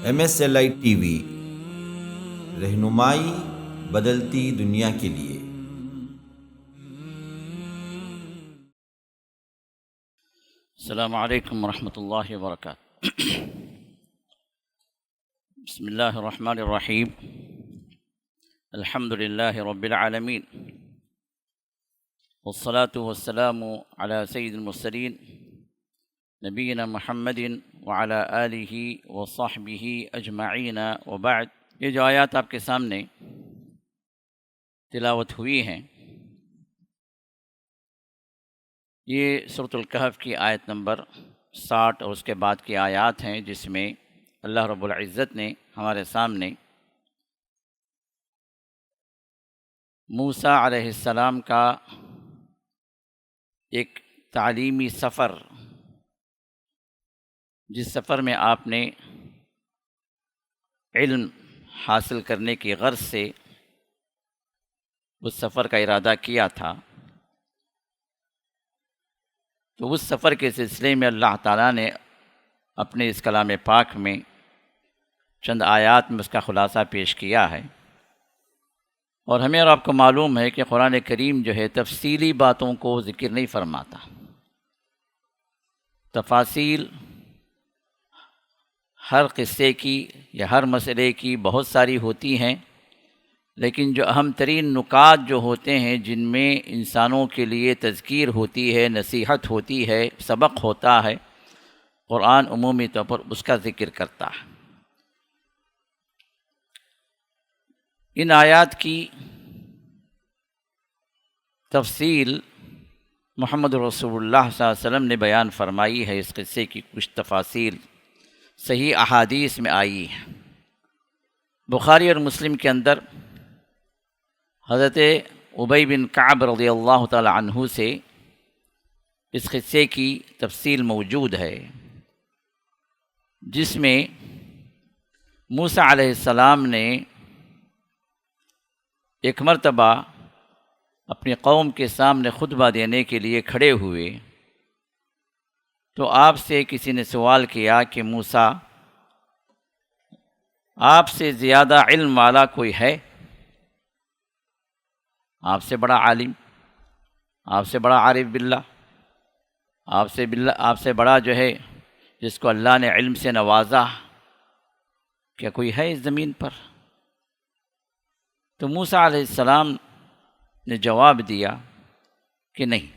MSLI T V, رہنمائی بدلتی دنیا کے لیے۔ السلام علیکم ورحمۃ اللہ وبرکاتہ۔ بسم اللہ الرحمن الرحیم، الحمد للہ رب العالمین، والصلاة والسلام علی سید المرسلین نبینا محمد وعلی آلہ وصحبہ اجمعین وبعد۔ یہ جو آیات آپ کے سامنے تلاوت ہوئی ہیں، یہ سورۃ الکہف کی آیت نمبر 60 اور اس کے بعد کی آیات ہیں، جس میں اللہ رب العزت نے ہمارے سامنے موسیٰ علیہ السلام کا ایک تعلیمی سفر، جس سفر میں آپ نے علم حاصل کرنے کی غرض سے اس سفر کا ارادہ کیا تھا، تو اس سفر کے سلسلے میں اللہ تعالیٰ نے اپنے اس کلام پاک میں چند آیات میں اس کا خلاصہ پیش کیا ہے۔ اور ہمیں اور آپ کو معلوم ہے کہ قرآن کریم جو ہے تفصیلی باتوں کو ذکر نہیں فرماتا۔ تفاصیل ہر قصے کی یا ہر مسئلے کی بہت ساری ہوتی ہیں، لیکن جو اہم ترین نکات جو ہوتے ہیں، جن میں انسانوں کے لیے تذکیر ہوتی ہے، نصیحت ہوتی ہے، سبق ہوتا ہے، قرآن عمومی طور پر اس کا ذکر کرتا ہے۔ ان آیات کی تفصیل محمد رسول اللہ صلی اللہ علیہ وسلم نے بیان فرمائی ہے۔ اس قصے کی کچھ تفاصیل صحیح احادیث میں آئی ہے۔ بخاری اور مسلم کے اندر حضرت ابی بن کعب رضی اللہ تعالی عنہ سے اس قصے کی تفصیل موجود ہے، جس میں موسیٰ علیہ السلام نے ایک مرتبہ اپنی قوم کے سامنے خطبہ دینے کے لیے کھڑے ہوئے، تو آپ سے کسی نے سوال کیا کہ موسیٰ، آپ سے زیادہ علم والا کوئی ہے؟ آپ سے بڑا عالم، آپ سے بڑا عارف باللہ، آپ سے بڑا جو ہے جس کو اللہ نے علم سے نوازا، کیا کوئی ہے اس زمین پر؟ تو موسیٰ علیہ السلام نے جواب دیا کہ نہیں،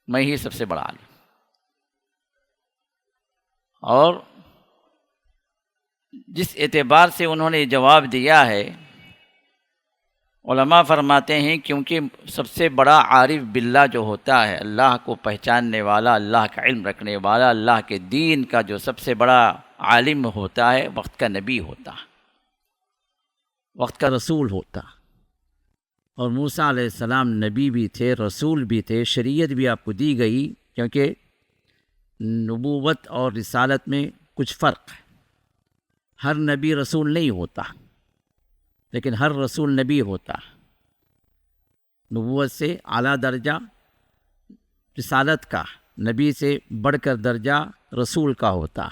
میں ہی سب سے بڑا عالم۔ اور جس اعتبار سے انہوں نے جواب دیا ہے، علماء فرماتے ہیں کیونکہ سب سے بڑا عارف باللہ جو ہوتا ہے، اللہ کو پہچاننے والا، اللہ کا علم رکھنے والا، اللہ کے دین کا جو سب سے بڑا عالم ہوتا ہے، وقت کا نبی ہوتا، وقت کا رسول ہوتا۔ اور موسیٰ علیہ السلام نبی بھی تھے، رسول بھی تھے، شریعت بھی آپ کو دی گئی، کیونکہ نبوت اور رسالت میں کچھ فرق ہے۔ ہر نبی رسول نہیں ہوتا، لیکن ہر رسول نبی ہوتا۔ نبوت سے اعلیٰ درجہ رسالت کا، نبی سے بڑھ کر درجہ رسول کا ہوتا،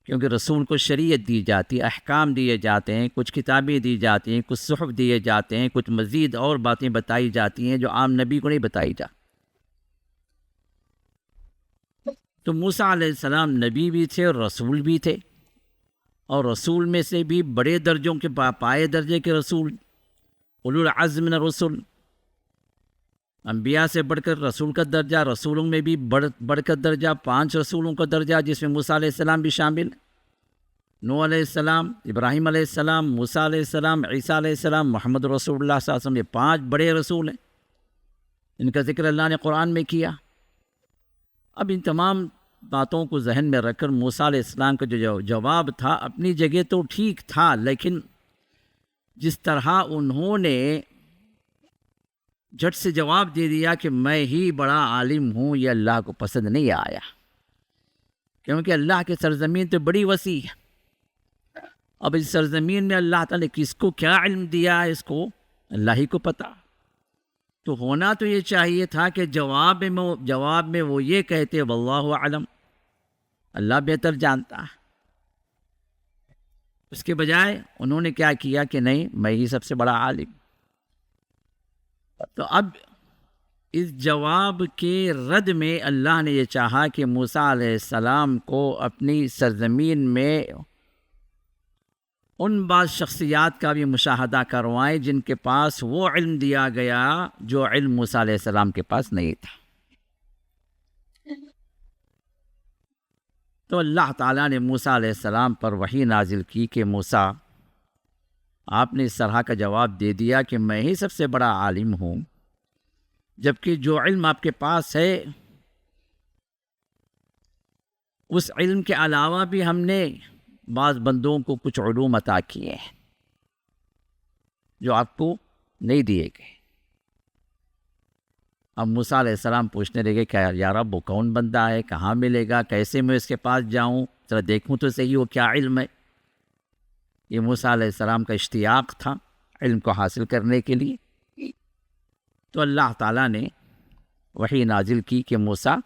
کیونکہ رسول کو شریعت دی جاتی ہے، احکام دیے جاتے ہیں، کچھ کتابیں دی جاتی ہیں، کچھ صحف دیے جاتے ہیں، کچھ مزید اور باتیں بتائی جاتی ہیں جو عام نبی کو نہیں بتائی جاتی۔ تو موسیٰ علیہ السلام نبی بھی تھے اور رسول بھی تھے، اور رسول میں سے بھی بڑے درجوں کے پائے درجے کے رسول، اولو العزم من الرسل، انبیاء سے بڑھ کر رسول کا درجہ، رسولوں میں بھی بڑھ کر درجہ، 5 رسولوں کا درجہ، جس میں موسیٰ علیہ السلام بھی شامل، نوح علیہ السلام، ابراہیم علیہ السلام، موسیٰ علیہ السلام، عیسیٰ علیہ السلام، محمد رسول اللہ صلی اللہ علیہ وسلم، یہ 5 بڑے رسول ہیں، ان کا ذکر اللہ نے قرآن میں کیا۔ اب ان تمام باتوں کو ذہن میں رکھ کر موسیٰ علیہ السلام کا جو جواب تھا، اپنی جگہ تو ٹھیک تھا، لیکن جس طرح انہوں نے جھٹ سے جواب دے دیا کہ میں ہی بڑا عالم ہوں، یہ اللہ کو پسند نہیں آیا، کیونکہ اللہ کی سرزمین تو بڑی وسیع ہے۔ اب اس سرزمین میں اللہ تعالیٰ نے کس کو کیا علم دیا ہے، اس کو اللہ ہی کو پتہ۔ تو ہونا تو یہ چاہیے تھا کہ جواب میں وہ یہ کہتے واللہ اعلم، اللہ بہتر جانتا ہے۔ اس کے بجائے انہوں نے کیا کیا کہ نہیں، میں ہی سب سے بڑا عالم. تو اب اس جواب کے رد میں اللہ نے یہ چاہا کہ موسیٰ علیہ السلام کو اپنی سرزمین میں ان بعض شخصیات کا بھی مشاہدہ کروائیں جن کے پاس وہ علم دیا گیا جو علم موسیٰ علیہ السلام کے پاس نہیں تھا. تو اللہ تعالیٰ نے موسیٰ علیہ السلام پر وحی نازل کی کہ موسیٰ، آپ نے اس طرح کا جواب دے دیا کہ میں ہی سب سے بڑا عالم ہوں، جبکہ جو علم آپ کے پاس ہے اس علم کے علاوہ بھی ہم نے بعض بندوں کو کچھ علوم عطا کیے ہیں جو آپ کو نہیں دیے گئے. اب موسیٰ علیہ السلام پوچھنے لگے کہ یا رب وہ کون بندہ ہے، کہاں ملے گا، کیسے میں اس کے پاس جاؤں، ذرا دیکھوں تو صحیح وہ کیا علم ہے. یہ موسیٰ علیہ السلام کا اشتیاق تھا علم کو حاصل کرنے کے لیے. تو اللہ تعالیٰ نے وحی نازل کی کہ موسیٰ،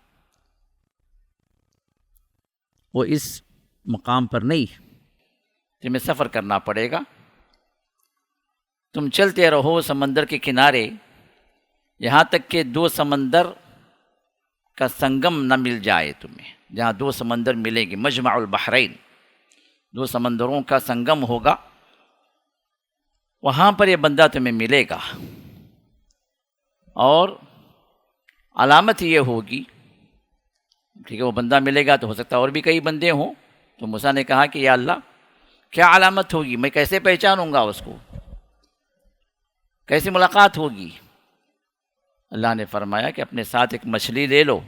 وہ اس مقام پر نہیں، تمہیں سفر کرنا پڑے گا. تم چلتے رہو سمندر کے کنارے یہاں تک کہ دو سمندر کا سنگم نہ مل جائے تمہیں. جہاں دو سمندر ملیں گے، مجمع البحرین، دو سمندروں کا سنگم ہوگا، وہاں پر یہ بندہ تمہیں ملے گا. اور علامت یہ ہوگی، ٹھیک ہے، وہ بندہ ملے گا تو ہو سکتا ہے اور بھی کئی بندے ہوں. تو موسیٰ نے کہا کہ یا اللہ کیا علامت ہوگی، میں کیسے پہچانوں گا اس کو، کیسے ملاقات ہوگی. اللہ نے فرمایا کہ اپنے ساتھ ایک مچھلی لے لو،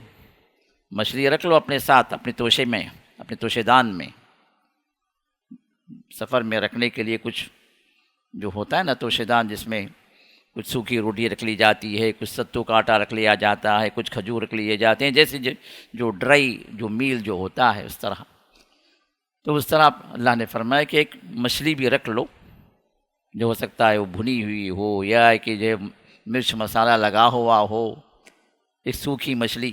مچھلی رکھ لو اپنے ساتھ، اپنے توشے میں، اپنے توشے دان میں. سفر میں رکھنے کے لیے کچھ جو ہوتا ہے نا توشے دان، جس میں کچھ سوکھی روٹی رکھ لی جاتی ہے، کچھ ستو کا آٹا رکھ لیا جاتا ہے، کچھ کھجور رکھ لیے جاتے ہیں، جیسے جو ڈرائی جو میل جو ہوتا ہے اس طرح. تو اس طرح اللہ نے فرمایا کہ ایک مچھلی بھی رکھ لو، جو ہو سکتا ہے وہ بھنی ہوئی ہو یا کہ جو مرچ مسالہ لگا ہوا ہو، ایک سوکھی مچھلی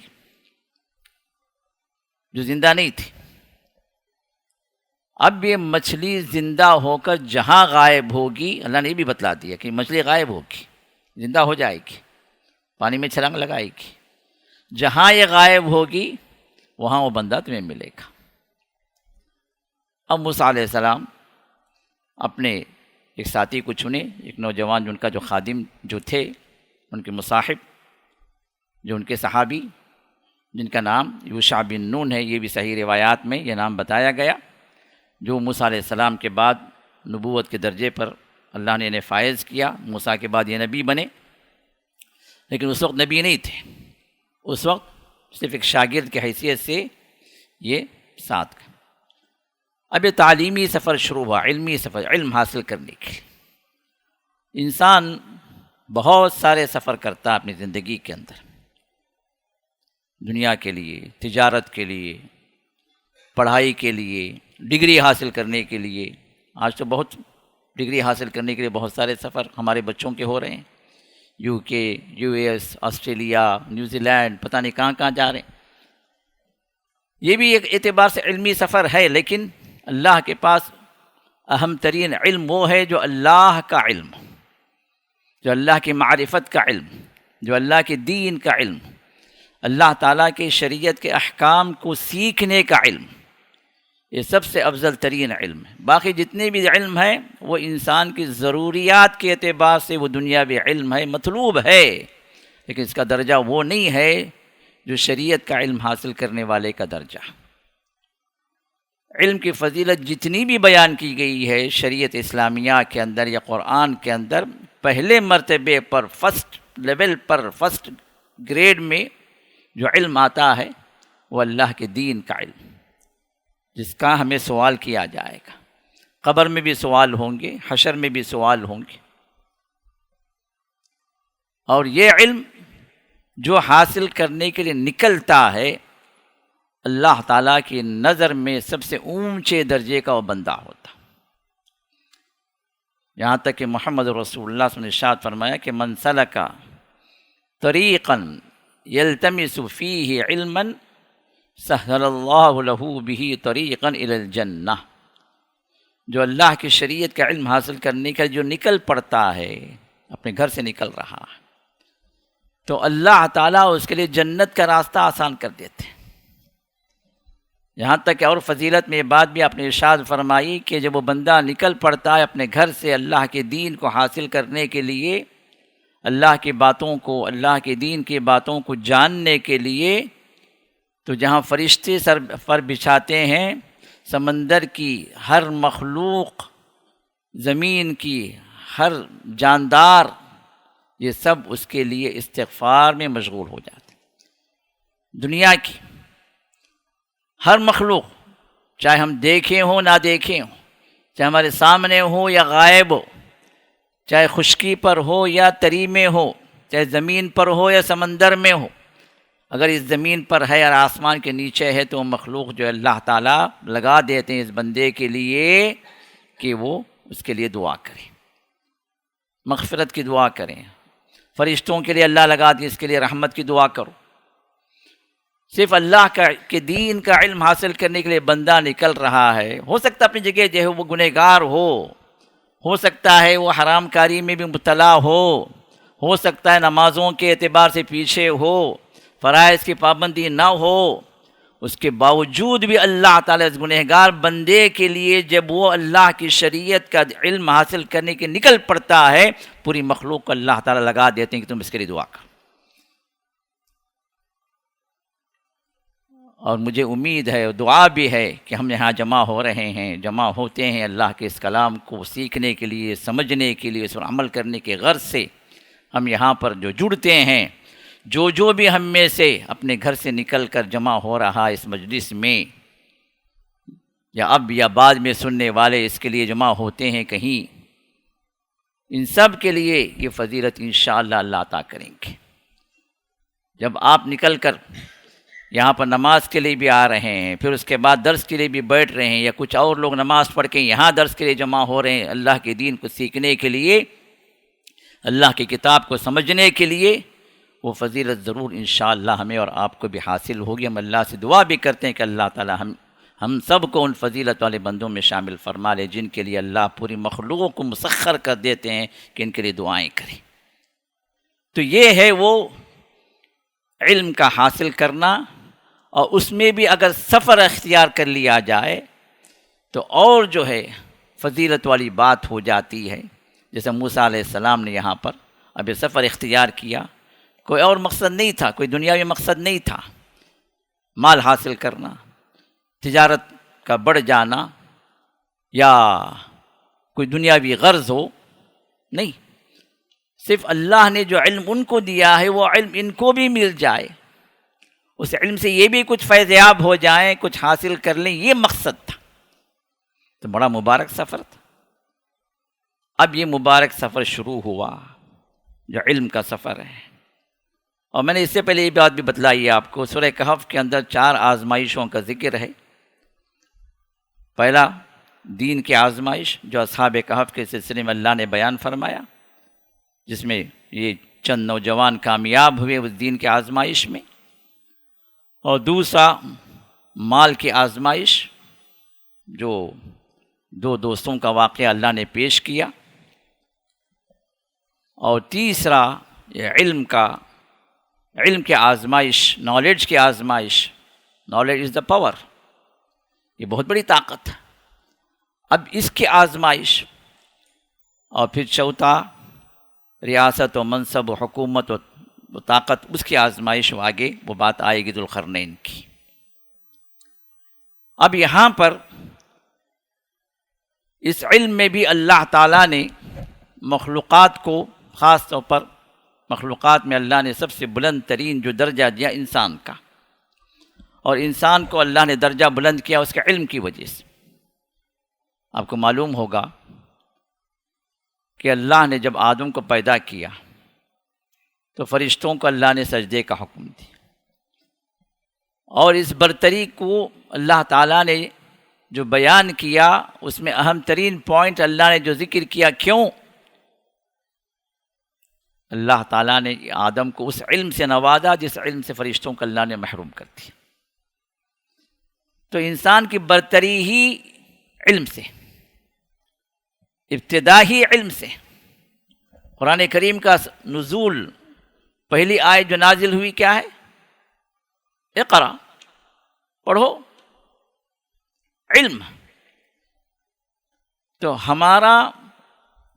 جو زندہ نہیں تھی. اب یہ مچھلی زندہ ہو کر جہاں غائب ہوگی، اللہ نے یہ بھی بتلا دیا کہ مچھلی غائب ہوگی، زندہ ہو جائے گی، پانی میں چھلانگ لگائے گی. جہاں یہ غائب ہوگی وہاں وہ بندہ تمہیں ملے گا. اب موسیٰ علیہ السلام اپنے ایک ساتھی کو چنے، ایک نوجوان جو ان کا جو خادم جو تھے، ان کے مصاحب، جو ان کے صحابی، جن کا نام یوشع بن نون ہے، یہ بھی صحیح روایات میں یہ نام بتایا گیا، جو موسیٰ علیہ السلام کے بعد نبوت کے درجے پر اللہ نے انہیں فائز کیا. موسیٰ کے بعد یہ نبی بنے، لیکن اس وقت نبی نہیں تھے، اس وقت صرف ایک شاگرد کی حیثیت سے یہ ساتھ گئے. اب یہ تعلیمی سفر شروع ہوا، علمی سفر، علم حاصل کرنے کے لیے. انسان بہت سارے سفر کرتا ہے اپنی زندگی کے اندر، دنیا کے لیے، تجارت کے لیے، پڑھائی کے لیے، ڈگری حاصل کرنے کے لیے. آج تو بہت ڈگری حاصل کرنے کے لیے بہت سارے سفر ہمارے بچوں کے ہو رہے ہیں، یو کے، U S, Australia, New Zealand, پتہ نہیں کہاں کہاں جا رہے ہیں. یہ بھی ایک اعتبار سے علمی سفر ہے، لیکن اللہ کے پاس اہم ترین علم وہ ہے جو اللہ کا علم، جو اللہ کی معرفت کا علم، جو اللہ کے دین کا علم، اللہ تعالیٰ کے شریعت کے احکام کو سیکھنے کا علم. یہ سب سے افضل ترین علم ہے. باقی جتنے بھی علم ہیں وہ انسان کی ضروریات کے اعتبار سے وہ دنیاوی علم ہے، مطلوب ہے، لیکن اس کا درجہ وہ نہیں ہے جو شریعت کا علم حاصل کرنے والے کا درجہ. علم کی فضیلت جتنی بھی بیان کی گئی ہے شریعت اسلامیہ کے اندر یا قرآن کے اندر، پہلے مرتبے پر، فرسٹ لیول پر، فرسٹ گریڈ میں جو علم آتا ہے وہ اللہ کے دین کا علم، جس کا ہمیں سوال کیا جائے گا. قبر میں بھی سوال ہوں گے، حشر میں بھی سوال ہوں گے. اور یہ علم جو حاصل کرنے کے لیے نکلتا ہے، اللہ تعالیٰ کی نظر میں سب سے اونچے درجے کا وہ بندہ ہوتا. یہاں تک کہ محمد رسول اللہ صلی اللہ علیہ وسلم نے ارشاد فرمایا کہ من سلک طریقا یلتمس فیہ علما سہل اللہ لہ بہ طریقا الی الجنہ. جو اللہ کی شریعت کا علم حاصل کرنے کا جو نکل پڑتا ہے، اپنے گھر سے نکل رہا ہے، تو اللہ تعالیٰ اس کے لیے جنت کا راستہ آسان کر دیتے ہیں۔ یہاں تک کہ اور فضیلت میں یہ بات بھی آپ نے ارشاد فرمائی کہ جب وہ بندہ نکل پڑتا ہے اپنے گھر سے اللہ کے دین کو حاصل کرنے کے لیے، اللہ کی باتوں کو، اللہ کے دین کی باتوں کو جاننے کے لیے، تو جہاں فرشتے سر پر بچھاتے ہیں، سمندر کی ہر مخلوق، زمین کی ہر جاندار، یہ سب اس کے لیے استغفار میں مشغول ہو جاتے ہیں۔ دنیا کی ہر مخلوق، چاہے ہم دیکھیں ہوں نہ دیکھیں ہوں، چاہے ہمارے سامنے ہو یا غائب ہو، چاہے خشکی پر ہو یا تری میں ہو، چاہے زمین پر ہو یا سمندر میں ہو، اگر اس زمین پر ہے اور آسمان کے نیچے ہے تو وہ مخلوق جو اللہ تعالیٰ لگا دیتے ہیں اس بندے کے لیے کہ وہ اس کے لیے دعا کرے، مغفرت کی دعا کریں۔ فرشتوں کے لیے اللہ لگا دی، اس کے لیے رحمت کی دعا کرو۔ صرف اللہ کے دین کا علم حاصل کرنے کے لیے بندہ نکل رہا ہے، ہو سکتا ہے اپنی جگہ جو ہے وہ گنہگار ہو سکتا ہے وہ حرام کاری میں بھی مبتلا ہو سکتا ہے نمازوں کے اعتبار سے پیچھے ہو، فرائض کی پابندی نہ ہو، اس کے باوجود بھی اللہ تعالیٰ اس گنہگار بندے کے لیے جب وہ اللہ کی شریعت کا علم حاصل کرنے کے نکل پڑتا ہے، پوری مخلوق کو اللہ تعالیٰ لگا دیتے ہیں کہ تم اس کے لیے دعا کرو۔ اور مجھے امید ہے اور دعا بھی ہے کہ ہم یہاں جمع ہو رہے ہیں، جمع ہوتے ہیں اللہ کے اس کلام کو سیکھنے کے لیے، سمجھنے کے لیے، اس پر عمل کرنے کے غرض سے ہم یہاں پر جو جڑتے ہیں، جو بھی ہم میں سے اپنے گھر سے نکل کر جمع ہو رہا اس مجلس میں، یا اب یا بعد میں سننے والے اس کے لیے جمع ہوتے ہیں کہیں، ان سب کے لیے یہ فضیلت انشاءاللہ اللہ عطا کریں گے۔ جب آپ نکل کر یہاں پر نماز کے لیے بھی آ رہے ہیں، پھر اس کے بعد درس کے لیے بھی بیٹھ رہے ہیں، یا کچھ اور لوگ نماز پڑھ کے یہاں درس کے لیے جمع ہو رہے ہیں اللہ کے دین کو سیکھنے کے لیے، اللہ کی کتاب کو سمجھنے کے لیے، وہ فضیلت ضرور انشاءاللہ ہمیں اور آپ کو بھی حاصل ہوگی۔ ہم اللہ سے دعا بھی کرتے ہیں کہ اللہ تعالی ہم سب کو ان فضیلت والے بندوں میں شامل فرما لے جن کے لیے اللہ پوری مخلوق کو مسخر کر دیتے ہیں کہ ان کے لیے دعائیں کریں۔ تو یہ ہے وہ علم کا حاصل کرنا، اور اس میں بھی اگر سفر اختیار کر لیا جائے تو اور جو ہے فضیلت والی بات ہو جاتی ہے۔ جیسے موسیٰ علیہ السلام نے یہاں پر اب یہ سفر اختیار کیا، کوئی اور مقصد نہیں تھا، کوئی دنیاوی مقصد نہیں تھا، مال حاصل کرنا، تجارت کا بڑھ جانا، یا کوئی دنیاوی غرض ہو، نہیں، صرف اللہ نے جو علم ان کو دیا ہے وہ علم ان کو بھی مل جائے، اس علم سے یہ بھی کچھ فیض یاب ہو جائیں، کچھ حاصل کر لیں، یہ مقصد تھا۔ تو بڑا مبارک سفر تھا۔ اب یہ مبارک سفر شروع ہوا جو علم کا سفر ہے، اور میں نے اس سے پہلے یہ بات بھی بتلائی ہے آپ کو، سورہ کہف کے اندر 4 آزمائشوں کا ذکر ہے۔ پہلا دین کی آزمائش جو اصحاب کہف کے سلسلے میں اللہ نے بیان فرمایا، جس میں یہ چند نوجوان کامیاب ہوئے اس دین کی آزمائش میں، اور دوسرا مال کی آزمائش جو 2 دوستوں کا واقعہ اللہ نے پیش کیا، اور تیسرا یہ علم کی آزمائش، نالج کی آزمائش، نالج از دا پاور، یہ بہت بڑی طاقت ہے۔ اب اس کی آزمائش، اور پھر چوتھا ریاست و منصب و حکومت و طاقت، اس کی آزمائش آگے وہ بات آئے گی ذوالقرنین کی۔ اب یہاں پر اس علم میں بھی اللہ تعالیٰ نے مخلوقات کو، خاص طور پر مخلوقات میں اللہ نے سب سے بلند ترین جو درجہ دیا انسان کا، اور انسان کو اللہ نے درجہ بلند کیا اس کے علم کی وجہ سے۔ آپ کو معلوم ہوگا کہ اللہ نے جب آدم کو پیدا کیا تو فرشتوں کو اللہ نے سجدے کا حکم دیا، اور اس برتری کو اللہ تعالیٰ نے جو بیان کیا اس میں اہم ترین پوائنٹ اللہ نے جو ذکر کیا، کیوں؟ اللہ تعالیٰ نے آدم کو اس علم سے نوازا جس علم سے فرشتوں کو اللہ نے محروم کر دیا۔ تو انسان کی برتری ہی علم سے، ابتدا ہی علم سے. قرآن کریم کا نزول پہلی آیت جو نازل ہوئی کیا ہے؟ اقرا، پڑھو، علم. تو ہمارا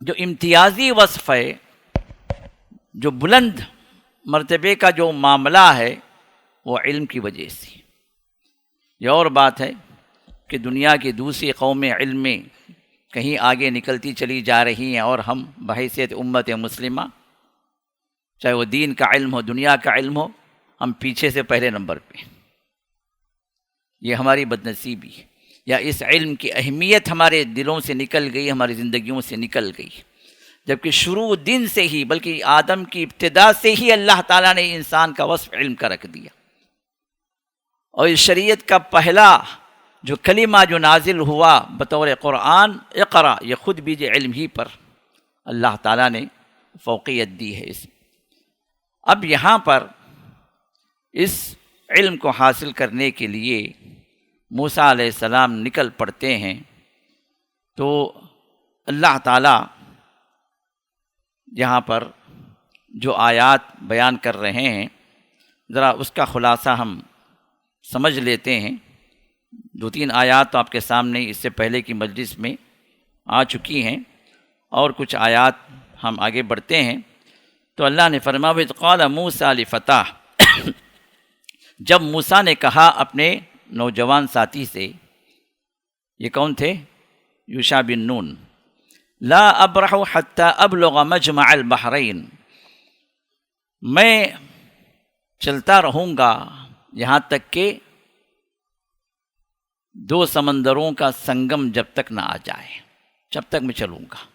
جو امتیازی وصف ہے، جو بلند مرتبے کا جو معاملہ ہے، وہ علم کی وجہ سے. یہ اور بات ہے کہ دنیا کی دوسری قومیں علم میں کہیں آگے نکلتی چلی جا رہی ہیں، اور ہم بحیثیت امت مسلمہ، چاہے وہ دین کا علم ہو، دنیا کا علم ہو، ہم پیچھے سے پہلے نمبر پہ. یہ ہماری بدنصیبی ہے، یا اس علم کی اہمیت ہمارے دلوں سے نکل گئی، ہماری زندگیوں سے نکل گئی. جبکہ شروع دن سے ہی، بلکہ آدم کی ابتدا سے ہی اللہ تعالیٰ نے انسان کا وصف علم کا رکھ دیا. اور اس شریعت کا پہلا جو کلمہ جو نازل ہوا بطور قرآن، اقرا، یہ خود بھی جو علم ہی پر اللہ تعالیٰ نے فوقیت دی ہے. اب یہاں پر اس علم کو حاصل کرنے کے لیے موسیٰ علیہ السلام نکل پڑتے ہیں. تو اللہ تعالیٰ یہاں پر جو آیات بیان کر رہے ہیں، ذرا اس کا خلاصہ ہم سمجھ لیتے ہیں. 2-3 آیات تو آپ کے سامنے اس سے پہلے کی مجلس میں آ چکی ہیں، اور کچھ آیات ہم آگے بڑھتے ہیں. تو اللہ نے فرمایا وَإِذْ قَالَ مُوسَىٰ لِفَتَاهُ، جب موسیٰ نے کہا اپنے نوجوان ساتھی سے، یہ کون تھے؟ یوشع بن نون، لا ابرح حتی ابلغ مجمع البحرین، میں چلتا رہوں گا یہاں تک کہ 2 سمندروں کا سنگم جب تک نہ آ جائے، جب تک میں چلوں گا.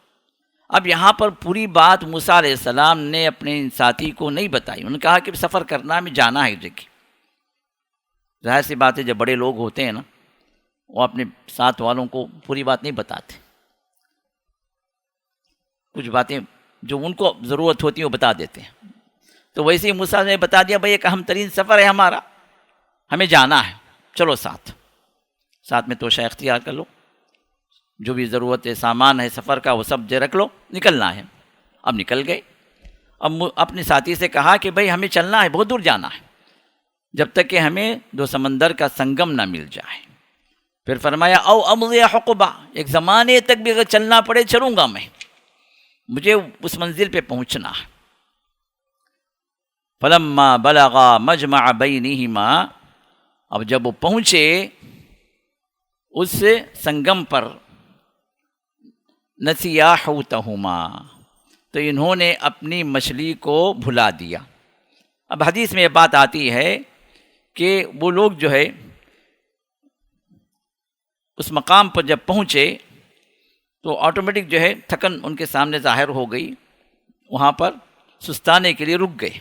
اب یہاں پر پوری بات موسیٰ علیہ السلام نے اپنے ساتھی کو نہیں بتائی. انہوں نے کہا کہ سفر کرنا ہے، ہمیں جانا ہے جگہ. ظاہر سی بات ہے، جب بڑے لوگ ہوتے ہیں نا، وہ اپنے ساتھ والوں کو پوری بات نہیں بتاتے. کچھ باتیں جو ان کو ضرورت ہوتی ہے وہ بتا دیتے ہیں. تو ویسے ہی موسیٰ نے بتا دیا، بھائی ایک اہم ترین سفر ہے ہمارا، ہمیں جانا ہے، چلو ساتھ میں توشہ اختیار کر لو، جو بھی ضرورت ہے، سامان ہے سفر کا، وہ سب رکھ لو، نکلنا ہے. اب نکل گئے. اب اپنے ساتھی سے کہا کہ بھائی ہمیں چلنا ہے، بہت دور جانا ہے، جب تک کہ ہمیں 2 سمندر کا سنگم نہ مل جائے. پھر فرمایا او امضی حقبہ، ایک زمانے تک بھی اگر چلنا پڑے چلوں گا، میں مجھے اس منزل پہ پہنچنا ہے. فلما بلغا مجمع بینہما، اب جب وہ پہنچے اس سنگم پر، نسیا حوتہما، تو انہوں نے اپنی مچھلی کو بھلا دیا. اب حدیث میں یہ بات آتی ہے کہ وہ لوگ جو ہے اس مقام پر جب پہنچے تو آٹومیٹک جو ہے تھکن ان کے سامنے ظاہر ہو گئی. وہاں پر سستانے کے لیے رک گئے،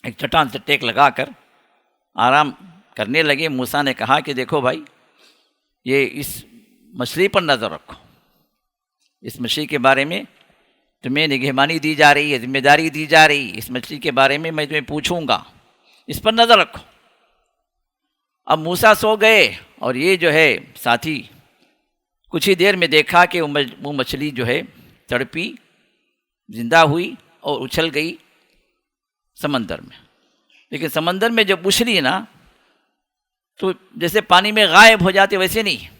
ایک چٹان سے ٹیک لگا کر آرام کرنے لگے. موسیٰ نے کہا کہ دیکھو بھائی، یہ اس مچھلی پر نظر رکھو، اس مچھلی کے بارے میں تمہیں نگہبانی دی جا رہی ہے، ذمہ داری دی جا رہی ہے، اس مچھلی کے بارے میں میں تمہیں پوچھوں گا، اس پر نظر رکھو. اب موسیٰ سو گئے، اور یہ جو ہے ساتھی کچھ ہی دیر میں دیکھا کہ وہ مچھلی جو ہے تڑپی، زندہ ہوئی اور اچھل گئی سمندر میں. لیکن سمندر میں جب اچھلی نا، تو جیسے پانی میں غائب ہو جاتے ویسے نہیں،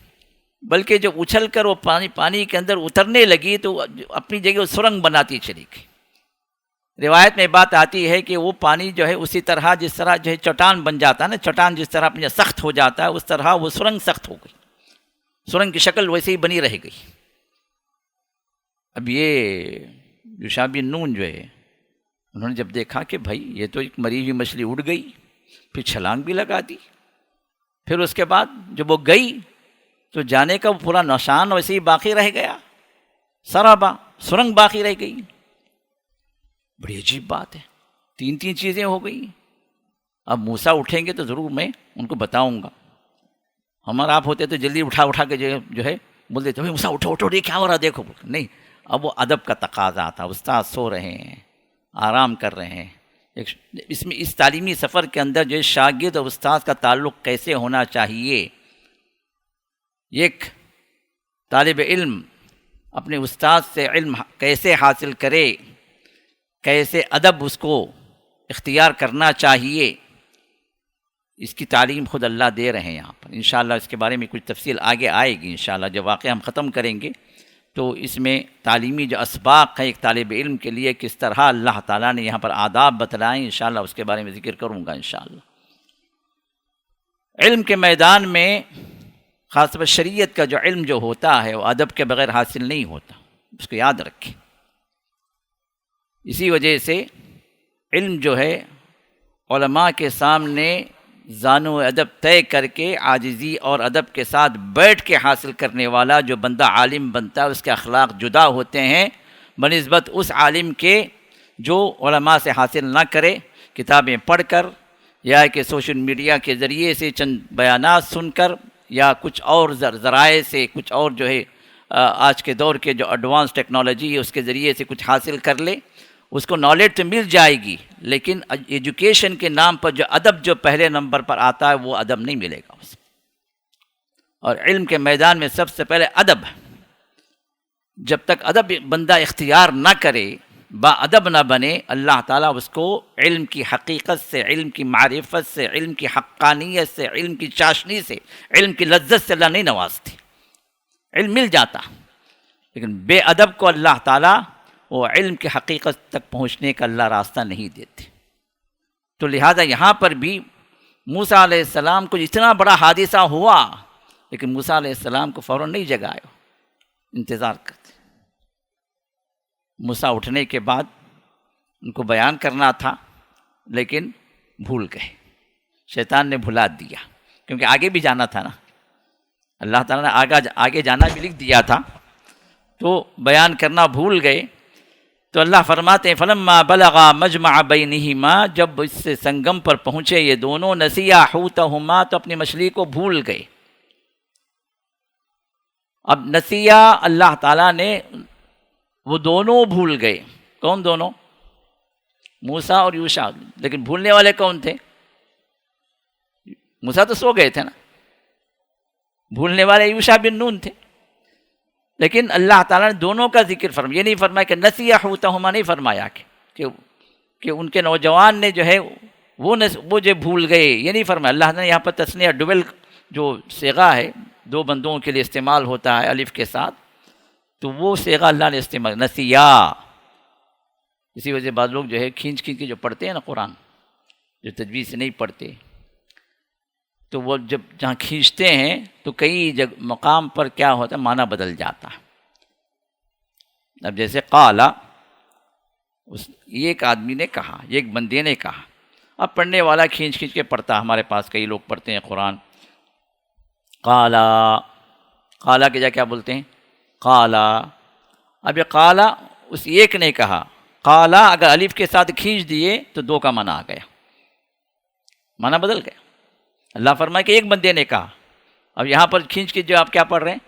بلکہ جب اچھل کر وہ پانی کے اندر اترنے لگی تو اپنی جگہ سرنگ بناتی چلی گئی. روایت میں بات آتی ہے کہ وہ پانی جو ہے اسی طرح جس طرح جو ہے چٹان بن جاتا ہے نا، چٹان جس طرح اپنے سخت ہو جاتا ہے، اس طرح وہ سرنگ سخت ہو گئی، سرنگ کی شکل ویسے ہی بنی رہ گئی. اب یہ یوشع بن نون جو ہے، انہوں نے جب دیکھا کہ بھائی یہ تو ایک مری ہوئی مچھلی اڑ گئی، پھر چھلانگ بھی لگا دی. پھر اس کے بعد جب وہ گئی تو جانے کا پورا نشان ویسے ہی باقی رہ گیا، سرابا سرنگ باقی رہ گئی. بڑی عجیب بات ہے، 3 چیزیں ہو گئی. اب موسیٰ اٹھیں گے تو ضرور میں ان کو بتاؤں گا. ہمارا آپ ہوتے تو جلدی اٹھا کے جو ہے بول دیتے موسیٰ اٹھو یہ کیا ہو رہا دیکھو. نہیں، اب وہ ادب کا تقاضا تھا. استاد سو رہے ہیں، آرام کر رہے ہیں. اس میں اس تعلیمی سفر کے اندر جو شاگرد اور استاد کا تعلق کیسے ہونا چاہیے، ایک طالب علم اپنے استاد سے علم کیسے حاصل کرے، کیسے ادب اس کو اختیار کرنا چاہیے، اس کی تعلیم خود اللہ دے رہے ہیں یہاں پر۔ انشاءاللہ اس کے بارے میں کچھ تفصیل آگے آئے گی انشاءاللہ، جب واقعہ ہم ختم کریں گے تو اس میں تعلیمی جو اسباق ہے ایک طالب علم کے لیے کس طرح اللہ تعالیٰ نے یہاں پر آداب بتلائیں، انشاءاللہ اس کے بارے میں ذکر کروں گا انشاءاللہ۔ علم کے میدان میں خاص طور پر شریعت کا جو علم جو ہوتا ہے وہ ادب کے بغیر حاصل نہیں ہوتا، اس کو یاد رکھیں۔ اسی وجہ سے علم جو ہے علماء کے سامنے زان و ادب طے کر کے عاجزی اور ادب کے ساتھ بیٹھ کے حاصل کرنے والا جو بندہ عالم بنتا ہے اس کے اخلاق جدا ہوتے ہیں بنسبت اس عالم کے جو علماء سے حاصل نہ کرے، کتابیں پڑھ کر یا کہ سوشل میڈیا کے ذریعے سے چند بیانات سن کر یا کچھ اور ذرائع سے کچھ اور جو ہے آج کے دور کے جو ایڈوانس ٹیکنالوجی ہے اس کے ذریعے سے کچھ حاصل کر لے، اس کو نالج تو مل جائے گی، لیکن ایجوکیشن کے نام پر جو ادب جو پہلے نمبر پر آتا ہے وہ ادب نہیں ملے گا اس کو۔ اور علم کے میدان میں سب سے پہلے ادب، جب تک ادب بندہ اختیار نہ کرے، با ادب نہ بنے، اللہ تعالیٰ اس کو علم کی حقیقت سے، علم کی معرفت سے، علم کی حقانیت سے، علم کی چاشنی سے، علم کی لذت سے اللہ نہیں نوازتے۔ علم مل جاتا لیکن بے ادب کو اللہ تعالیٰ وہ علم کی حقیقت تک پہنچنے کا اللہ راستہ نہیں دیتے۔ تو لہذا یہاں پر بھی موسیٰ علیہ السلام کو اتنا بڑا حادثہ ہوا لیکن موسیٰ علیہ السلام کو فوراً نہیں جگایا، انتظار کرتے۔ موسیٰ اٹھنے کے بعد ان کو بیان کرنا تھا لیکن بھول گئے، شیطان نے بھلا دیا، کیونکہ آگے بھی جانا تھا نا، اللہ تعالیٰ نے آگے جانا بھی لکھ دیا تھا، تو بیان کرنا بھول گئے۔ تو اللہ فرماتے ہیں فلما بلغا مجمع بینہما، جب اس سے سنگم پر پہنچے یہ دونوں، نسیا حوتہما، تو اپنی مچھلی کو بھول گئے۔ اب نسیا اللہ تعالیٰ نے وہ دونوں بھول گئے، کون دونوں؟ موسیٰ اور یوشع، لیکن بھولنے والے کون تھے؟ موسیٰ تو سو گئے تھے نا، بھولنے والے یوشع بن نون تھے، لیکن اللہ تعالیٰ نے دونوں کا ذکر فرمایا، یہ نہیں فرمایا کہ نسیہ حوتہما، نہیں فرمایا کہ ان کے نوجوان نے جو ہے وہ جو بھول گئے، یہ نہیں فرمایا۔ اللہ نے یہاں پر تسنیہ ڈبل جو صیغہ ہے دو بندوں کے لیے استعمال ہوتا ہے الف کے ساتھ، تو وہ صیغہ اللہ نے استعمال نسیہ۔ اسی وجہ سے بعض لوگ جو ہے کھینچ کے جو پڑھتے ہیں نا قرآن، جو تجوید سے نہیں پڑھتے، تو وہ جب جہاں کھینچتے ہیں تو کئی مقام پر کیا ہوتا ہے، معنی بدل جاتا ہے۔ اب جیسے قالا، ایک آدمی نے کہا، ایک بندے نے کہا، اب پڑھنے والا کھینچ کے پڑھتا، ہمارے پاس کئی لوگ پڑھتے ہیں قرآن، قالا، قالا کے جا کیا بولتے ہیں؟ قالا۔ اب یہ قالا اس ایک نے کہا، قالا اگر الف کے ساتھ کھینچ دیے تو دو کا معنی آ گیا، معنی بدل گیا۔ اللہ فرمائے کہ ایک بندے نے کہا، اب یہاں پر کھینچ کے جو آپ کیا پڑھ رہے ہیں؟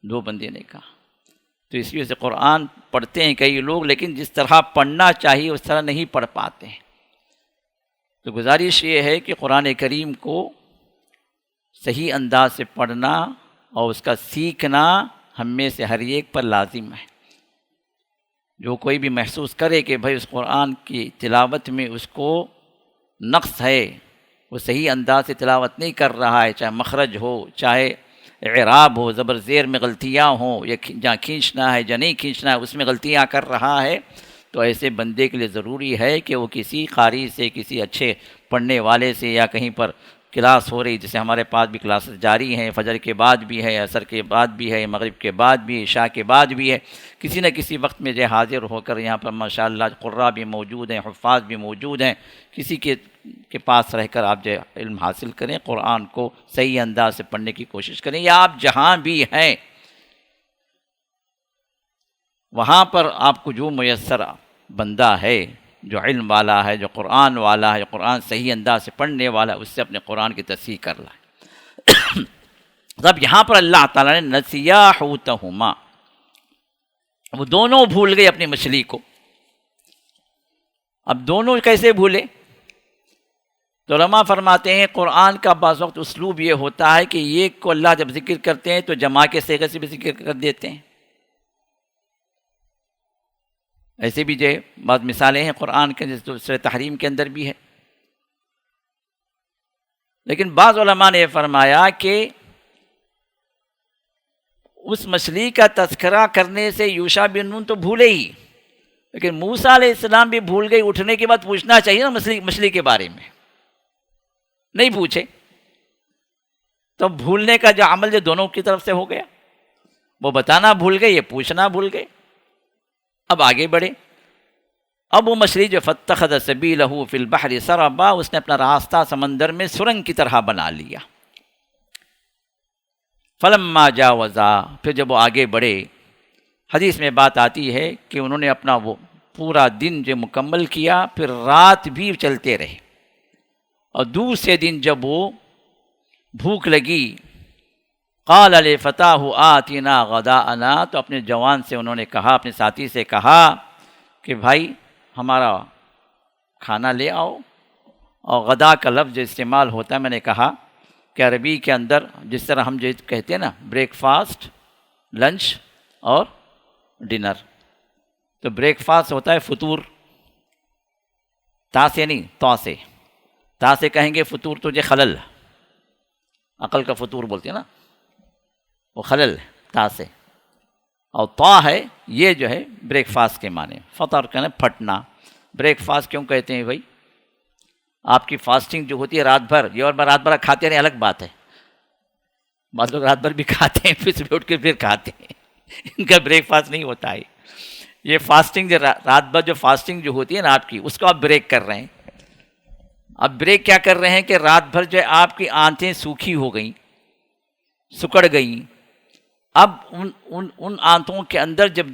دو بندے نے کہا۔ تو اس وجہ سے قرآن پڑھتے ہیں کئی لوگ، لیکن جس طرح پڑھنا چاہیے اس طرح نہیں پڑھ پاتے ہیں۔ تو گزارش یہ ہے کہ قرآن کریم کو صحیح انداز سے پڑھنا اور اس کا سیکھنا ہم میں سے ہر ایک پر لازم ہے۔ جو کوئی بھی محسوس کرے کہ بھائی اس قرآن کی تلاوت میں اس کو نقص ہے، وہ صحیح انداز سے تلاوت نہیں کر رہا ہے، چاہے مخرج ہو، چاہے اعراب ہو، زبر زیر میں غلطیاں ہوں، یا جہاں کھینچنا ہے جہاں نہیں کھینچنا ہے اس میں غلطیاں کر رہا ہے، تو ایسے بندے کے لیے ضروری ہے کہ وہ کسی قاری سے، کسی اچھے پڑھنے والے سے، یا کہیں پر کلاس ہو رہی، جیسے ہمارے پاس بھی کلاسز جاری ہیں، فجر کے بعد بھی ہے، عصر کے بعد بھی ہے، مغرب کے بعد بھی، عشاء کے بعد بھی ہے، کسی نہ کسی وقت میں جو حاضر ہو کر یہاں پر ماشاءاللہ قراء بھی موجود ہیں، حفاظ بھی موجود ہیں، کسی کے پاس رہ کر آپ جو علم حاصل کریں، قرآن کو صحیح انداز سے پڑھنے کی کوشش کریں، یا آپ جہاں بھی ہیں وہاں پر آپ کو جو میسر بندہ ہے، جو علم والا ہے، جو قرآن والا ہے، جو قرآن صحیح انداز سے پڑھنے والا ہے، اس سے اپنے قرآن کی تصحیح کر لائے۔ اب یہاں پر اللہ تعالیٰ نے نسیا حوتہما، وہ دونوں بھول گئے اپنی مچھلی کو۔ اب دونوں کیسے بھولے؟ تو علماء فرماتے ہیں قرآن کا بعض وقت اسلوب یہ ہوتا ہے کہ ایک کو اللہ جب ذکر کرتے ہیں تو جمع کے صیغے سے بھی ذکر کر دیتے ہیں، ایسے بھی جو بعض مثالیں ہیں قرآن کے، جیسے سورۃ تحریم کے اندر بھی ہے. لیکن بعض علماء نے فرمایا کہ اس مچھلی کا تذکرہ کرنے سے یوشع بن نون تو بھولے ہی، لیکن موسیٰ علیہ السلام بھی بھول گئے. اٹھنے کے بعد پوچھنا چاہیے نا مچھلی کے بارے میں، نہیں پوچھے تو بھولنے کا جو عمل جو دونوں کی طرف سے ہو گیا، وہ بتانا بھول گئے، یہ پوچھنا بھول گئے. اب آگے بڑھے. اب وہ مچھلی جو فاتخذ سبیلہ فی البحر سربا، اس نے اپنا راستہ سمندر میں سرنگ کی طرح بنا لیا. فلما جاوزا، پھر جب وہ آگے بڑھے، حدیث میں بات آتی ہے کہ انہوں نے اپنا وہ پورا دن جو مکمل کیا، پھر رات بھی چلتے رہے، اور دوسرے دن جب وہ بھوک لگی، قال لفتاہ آتنا غداءنا، تو اپنے جوان سے انہوں نے کہا، اپنے ساتھی سے کہا کہ بھائی ہمارا کھانا لے آؤ. اور غدا کا لفظ جو استعمال ہوتا ہے، میں نے کہا کہ عربی کے اندر جس طرح ہم جو کہتے ہیں نا بریک فاسٹ، لنچ اور ڈنر، تو بریک فاسٹ ہوتا ہے فطور، تا سے نہیں تو سے، تا سے کہیں گے فطور تو جو خلل، عقل کا فطور بولتے ہیں نا، وہ خلل تا سے، اور طا ہے یہ جو ہے بریک فاسٹ کے معنی. فطر کہنا پھٹنا. بریک فاسٹ کیوں کہتے ہیں بھائی؟ آپ کی فاسٹنگ جو ہوتی ہے رات بھر، یہ اور رات بھر کھاتے رہیں الگ بات ہے، بعض لوگ رات بھر بھی کھاتے ہیں پھر صبح اٹھ کے پھر کھاتے ہیں، ان کا بریک فاسٹ نہیں ہوتا ہے. یہ فاسٹنگ جو رات بھر جو فاسٹنگ جو ہوتی ہے نا آپ کی، اس کو آپ بریک کر رہے ہیں. اب بریک کیا کر رہے ہیں کہ رات بھر جو ہے آپ کی آنتیں سوکھی ہو گئیں، سکڑ گئیں. اب ان آنتوں کے اندر جب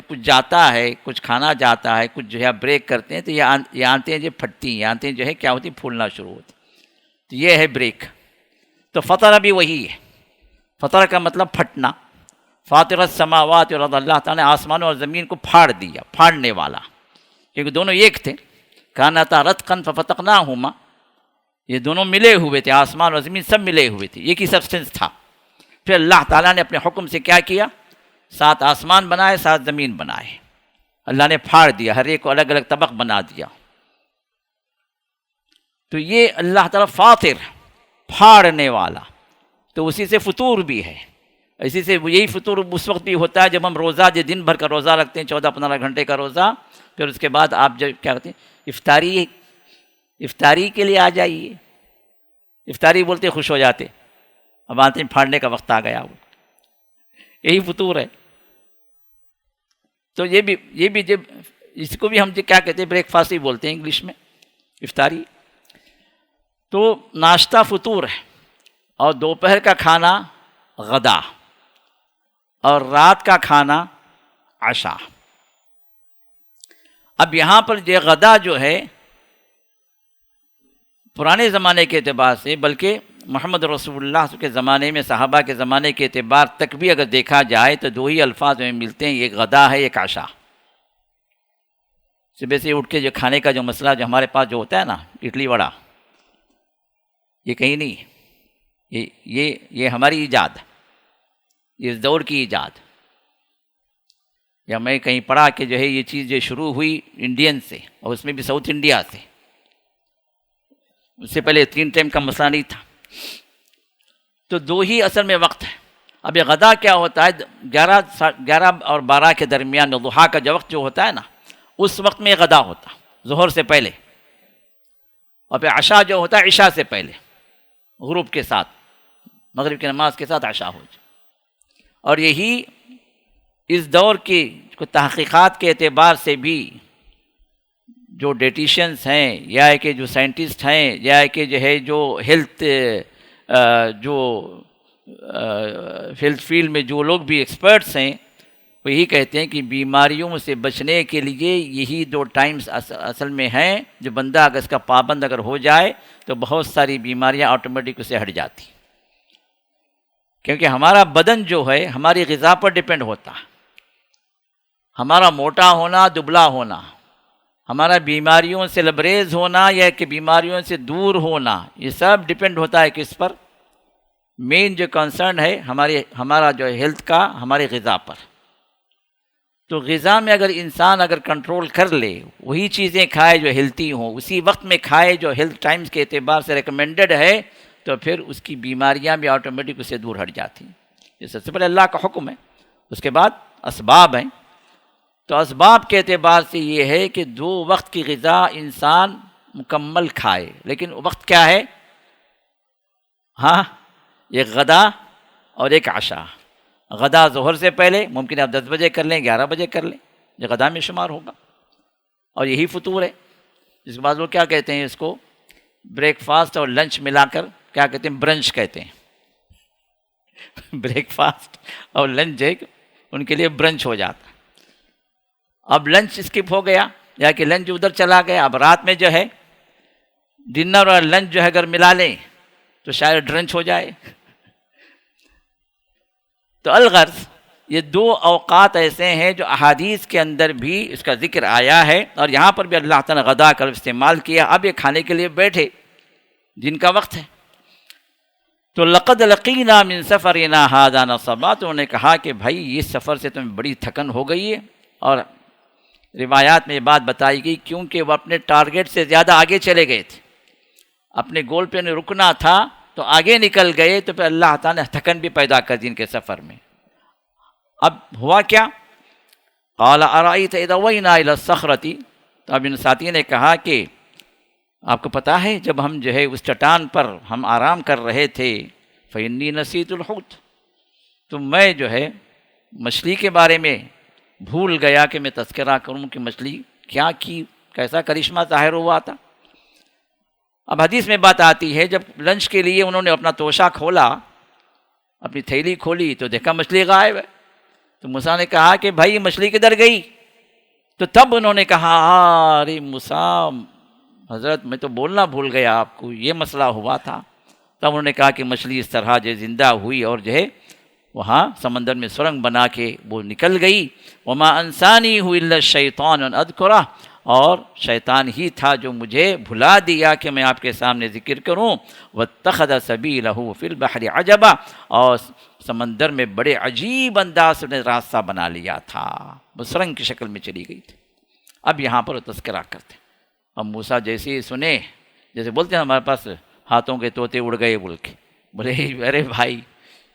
کچھ جاتا ہے، کچھ کھانا جاتا ہے، کچھ جو ہے آپ بریک کرتے ہیں، تو یہ آنتیں جو پھٹتی ہیں، یہ آنتیں جو ہے کیا ہوتی ہیں، پھولنا شروع ہوتی. تو یہ ہے بریک. تو فطر بھی وہی ہے. فطر کا مطلب پھٹنا. فاطر السماوات والارض، اللہ تعالیٰ نے آسمانوں اور زمین کو پھاڑ دیا، پھاڑنے والا، کیونکہ دونوں ایک تھے. کانتا رتقا ففتقناہما، یہ دونوں ملے ہوئے تھے، آسمان اور زمین سب ملے ہوئے تھے، ایک ہی سبسٹنس تھا. پھر اللہ تعالیٰ نے اپنے حکم سے کیا کیا؟ 7 آسمان بنائے، 7 زمین بنائے. اللہ نے پھاڑ دیا، ہر ایک کو الگ الگ طبق بنا دیا. تو یہ اللہ تعالیٰ فاطر، پھاڑنے والا. تو اسی سے فطور بھی ہے. اسی سے یہی فطور اس وقت بھی ہوتا ہے جب ہم روزہ جو دن بھر کا روزہ رکھتے ہیں، 14-15 گھنٹے کا روزہ، پھر اس کے بعد آپ جو کیا کہتے ہیں، افطاری کے لیے آ جائیے. افطاری بولتے خوش ہو جاتے، اب آتے ہیں پھاڑنے کا وقت آ گیا. وہ یہی فطور ہے. تو یہ بھی جب اس کو بھی ہم کیا کہتے ہیں، بریک فاسٹ ہی بولتے ہیں انگلش میں، افطاری. تو ناشتہ فطور ہے، اور دوپہر کا کھانا غدا، اور رات کا کھانا عشاء. اب یہاں پر یہ غدا جو ہے پرانے زمانے کے اعتبار سے، بلکہ محمد رسول اللہ کے زمانے میں، صحابہ کے زمانے کے اعتبار تک بھی اگر دیکھا جائے تو 2 ہی الفاظ میں ملتے ہیں، ایک غدا ہے، ایک عشاء. صبح سے اٹھ کے جو کھانے کا جو مسئلہ جو ہمارے پاس جو ہوتا ہے نا، اڈلی وڑا، یہ کہیں نہیں، یہ ہماری ایجاد، یہ اس دور کی ایجاد. یا میں کہیں پڑھا کہ جو ہے یہ چیز جو شروع ہوئی انڈین سے، اور اس میں بھی ساؤتھ انڈیا سے. اس سے پہلے 3 ٹائم کا مسئلہ نہیں تھا. تو 2 ہی اصل میں وقت ہے. اب یہ غدا کیا ہوتا ہے، 11 اور 12 کے درمیان میں ضحیٰ کا جو وقت جو ہوتا ہے نا، اس وقت میں غدا ہوتا، ظہر سے پہلے. اور پھر عشاء جو ہوتا ہے عشاء سے پہلے، غروب کے ساتھ، مغرب کی نماز کے ساتھ عشاء ہو جائے. اور یہی اس دور کی تحقیقات کے اعتبار سے بھی جو ڈیٹیشنز ہیں، یا کہ جو سائنٹسٹ ہیں، یا کہ جو ہے جو ہیلتھ فیلڈ میں جو لوگ بھی ایکسپرٹس ہیں، وہ یہی کہتے ہیں کہ بیماریوں سے بچنے کے لیے یہی 2 ٹائمز اصل میں ہیں. جو بندہ اگر اس کا پابند اگر ہو جائے تو بہت ساری بیماریاں آٹومیٹک اس سے ہٹ جاتی، کیونکہ ہمارا بدن جو ہے ہماری غذا پر ڈپینڈ ہوتا ہے. ہمارا موٹا ہونا، دبلا ہونا، ہمارا بیماریوں سے لبریز ہونا یا کہ بیماریوں سے دور ہونا، یہ سب ڈپینڈ ہوتا ہے کس پر؟ مین جو کنسرن ہے ہمارا جو ہیلتھ کا، ہماری غذا پر. تو غذا میں اگر انسان اگر کنٹرول کر لے، وہی چیزیں کھائے جو ہیلتھی ہوں، اسی وقت میں کھائے جو ہیلتھ ٹائمز کے اعتبار سے ریکمینڈڈ ہے، تو پھر اس کی بیماریاں بھی آٹومیٹک اس سے دور ہٹ جاتی ہیں۔ یہ سب سے پہلے اللہ کا حکم ہے، اس کے بعد اسباب ہیں۔ تو اسباب کے اعتبار سے یہ ہے کہ 2 وقت کی غذا انسان مکمل کھائے، لیکن وقت کیا ہے؟ ہاں، ایک غدا اور ایک عشاء۔ غدا ظہر سے پہلے، ممکن ہے آپ 10 بجے کر لیں، 11 بجے کر لیں، یہ غدا میں شمار ہوگا، اور یہی فطور ہے، جس کے بعد لوگ کیا کہتے ہیں اس کو، بریک فاسٹ اور لنچ ملا کر کیا کہتے ہیں، برنچ کہتے ہیں۔ بریک فاسٹ اور لنچ ایک ان کے لیے برنچ ہو جاتا۔ اب لنچ اسکپ ہو گیا، یا کہ لنچ ادھر چلا گیا، اب رات میں جو ہے ڈنر اور لنچ جو ہے اگر ملا لیں تو شاید ڈرنچ ہو جائے۔ تو الغرض یہ 2 اوقات ایسے ہیں جو احادیث کے اندر بھی اس کا ذکر آیا ہے، اور یہاں پر بھی اللہ تعالیٰ نے غدا کا استعمال کیا۔ اب یہ کھانے کے لیے بیٹھے، دن کا وقت ہے، تو لقد لقینا من سفرنا ھذا نصبا، تو انہوں نے کہا کہ بھائی اس سفر سے تمہیں بڑی تھکن ہو گئی ہے، اور روایات میں یہ بات بتائی گئی کیونکہ وہ اپنے ٹارگیٹ سے زیادہ آگے چلے گئے تھے، اپنے گول پہ انہیں رکنا تھا تو آگے نکل گئے، تو پھر اللہ تعالیٰ نے تھکن بھی پیدا کر دی ان کے سفر میں۔ اب ہوا کیا؟ قال ارأیت اذ اوینا الی الصخرۃ، تو اب ان ساتھی نے کہا کہ آپ کو پتہ ہے جب ہم جو ہے اس چٹان پر ہم آرام کر رہے تھے، فإنی نسیت الحوت، تو میں جو ہے مچھلی کے بارے میں بھول گیا کہ میں تذکرہ کروں کہ مچھلی کیا کی، کیسا کرشمہ ظاہر ہوا تھا۔ اب حدیث میں بات آتی ہے جب لنچ کے لیے انہوں نے اپنا توشہ کھولا، اپنی تھیلی کھولی تو دیکھا مچھلی غائب ہے، تو موسیٰ نے کہا کہ بھائی مچھلی کدھر گئی؟ تو تب انہوں نے کہا ارے موسیٰ حضرت میں تو بولنا بھول گیا، آپ کو یہ مسئلہ ہوا تھا۔ تب انہوں نے کہا کہ مچھلی اس طرح جو زندہ ہوئی اور جو ہے وہاں سمندر میں سرنگ بنا کے وہ نکل گئی۔ وما انسانی الا الشیطان ان اذکرہ، اور شیطان ہی تھا جو مجھے بھلا دیا کہ میں آپ کے سامنے ذکر کروں۔ واتخذ سبیلہ فی البحر عجبا، اور سمندر میں بڑے عجیب انداز سے راستہ بنا لیا تھا، وہ سرنگ کی شکل میں چلی گئی تھی۔ اب یہاں پر وہ تذکرہ کرتے، اب موسیٰ جیسے ہی سنے، جیسے بولتے ہیں ہمارے پاس ہاتھوں کے طوطے اڑ گئے بول کے، بولے ارے بھائی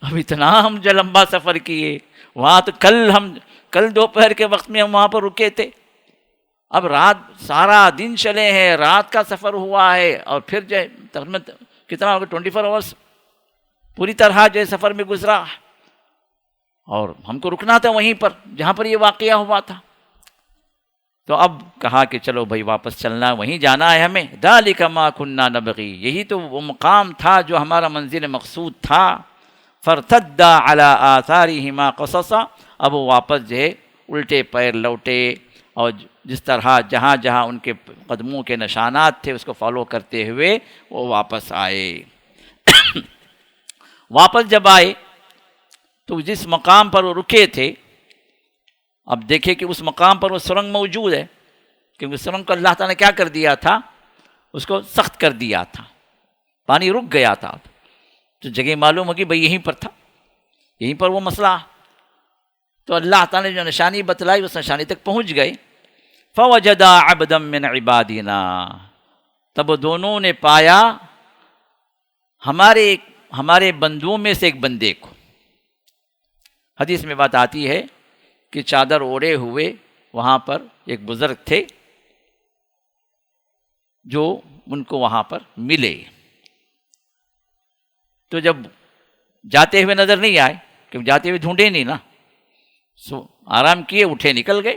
اب اتنا ہم جو لمبا سفر کیے، وہاں تو کل دوپہر کے وقت میں ہم وہاں پر رکے تھے، اب رات سارا دن چلے ہیں، رات کا سفر ہوا ہے، اور پھر جو تقریباً کتنا ہوگا 24 آورس پوری طرح جو سفر میں گزرا، اور ہم کو رکنا تھا وہیں پر جہاں پر یہ واقعہ ہوا تھا۔ تو اب کہا کہ چلو بھائی واپس چلنا، وہیں جانا ہے ہمیں۔ ذالک ما کنا نبغی، یہی تو وہ مقام تھا جو ہمارا منزل مقصود تھا۔ فارتدا علی آثارہما قصصا، اب وہ واپس جو ہے الٹے پیر لوٹے، اور جس طرح جہاں جہاں ان کے قدموں کے نشانات تھے اس کو فالو کرتے ہوئے وہ واپس آئے۔ واپس جب آئے تو جس مقام پر وہ رکے تھے، اب دیکھیں کہ اس مقام پر وہ سرنگ موجود ہے، کیونکہ سرنگ کو اللہ تعالیٰ نے کیا کر دیا تھا، اس کو سخت کر دیا تھا، پانی رک گیا تھا، تو جگہ معلوم ہوگی بھئی یہیں پر تھا، یہیں پر وہ مسئلہ۔ تو اللہ تعالیٰ نے جو نشانی بتلائی اس نشانی تک پہنچ گئے۔ فوجدا عبدا من عبادنا، تب وہ دونوں نے پایا ہمارے بندوں میں سے ایک بندے کو۔ حدیث میں بات آتی ہے کہ چادر اوڑھے ہوئے وہاں پر ایک بزرگ تھے جو ان کو وہاں پر ملے، تو جب جاتے ہوئے نظر نہیں آئے، کیونکہ جاتے ہوئے ڈھونڈے نہیں نا، آرام کیے اٹھے نکل گئے،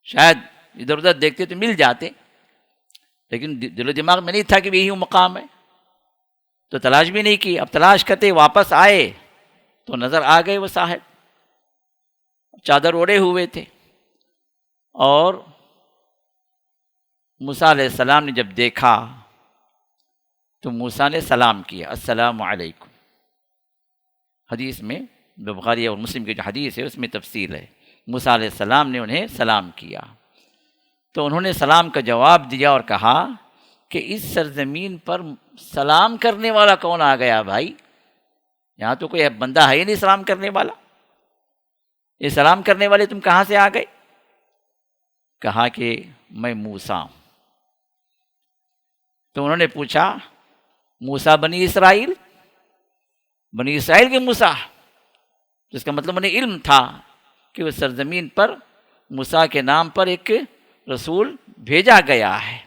شاید ادھر ادھر دیکھتے تو مل جاتے، لیکن دل و دماغ میں نہیں تھا کہ یہی مقام ہے، تو تلاش بھی نہیں کی۔ اب تلاش کرتے واپس آئے تو نظر آ گئے وہ صاحب، چادر اوڑھے ہوئے تھے، اور موسیٰ علیہ السلام نے جب دیکھا تو موسیٰ نے سلام کیا، السلام علیکم۔ حدیث میں بخاری اور مسلم کی جو حدیث ہے اس میں تفصیل ہے، موسیٰ علیہ السلام نے انہیں سلام کیا، تو انہوں نے سلام کا جواب دیا اور کہا کہ اس سرزمین پر سلام کرنے والا کون آ گیا بھائی، یہاں تو کوئی بندہ ہے ہی نہیں سلام کرنے والا۔ یہ سلام کرنے والے تم کہاں سے آ گئے؟ کہا کہ میں موسیٰ ہوں۔ تو انہوں نے پوچھا موسیٰ بنی اسرائیل کے موسیٰ؟ جس کا مطلب انہیں علم تھا کہ اس سرزمین پر موسیٰ کے نام پر ایک رسول بھیجا گیا ہے۔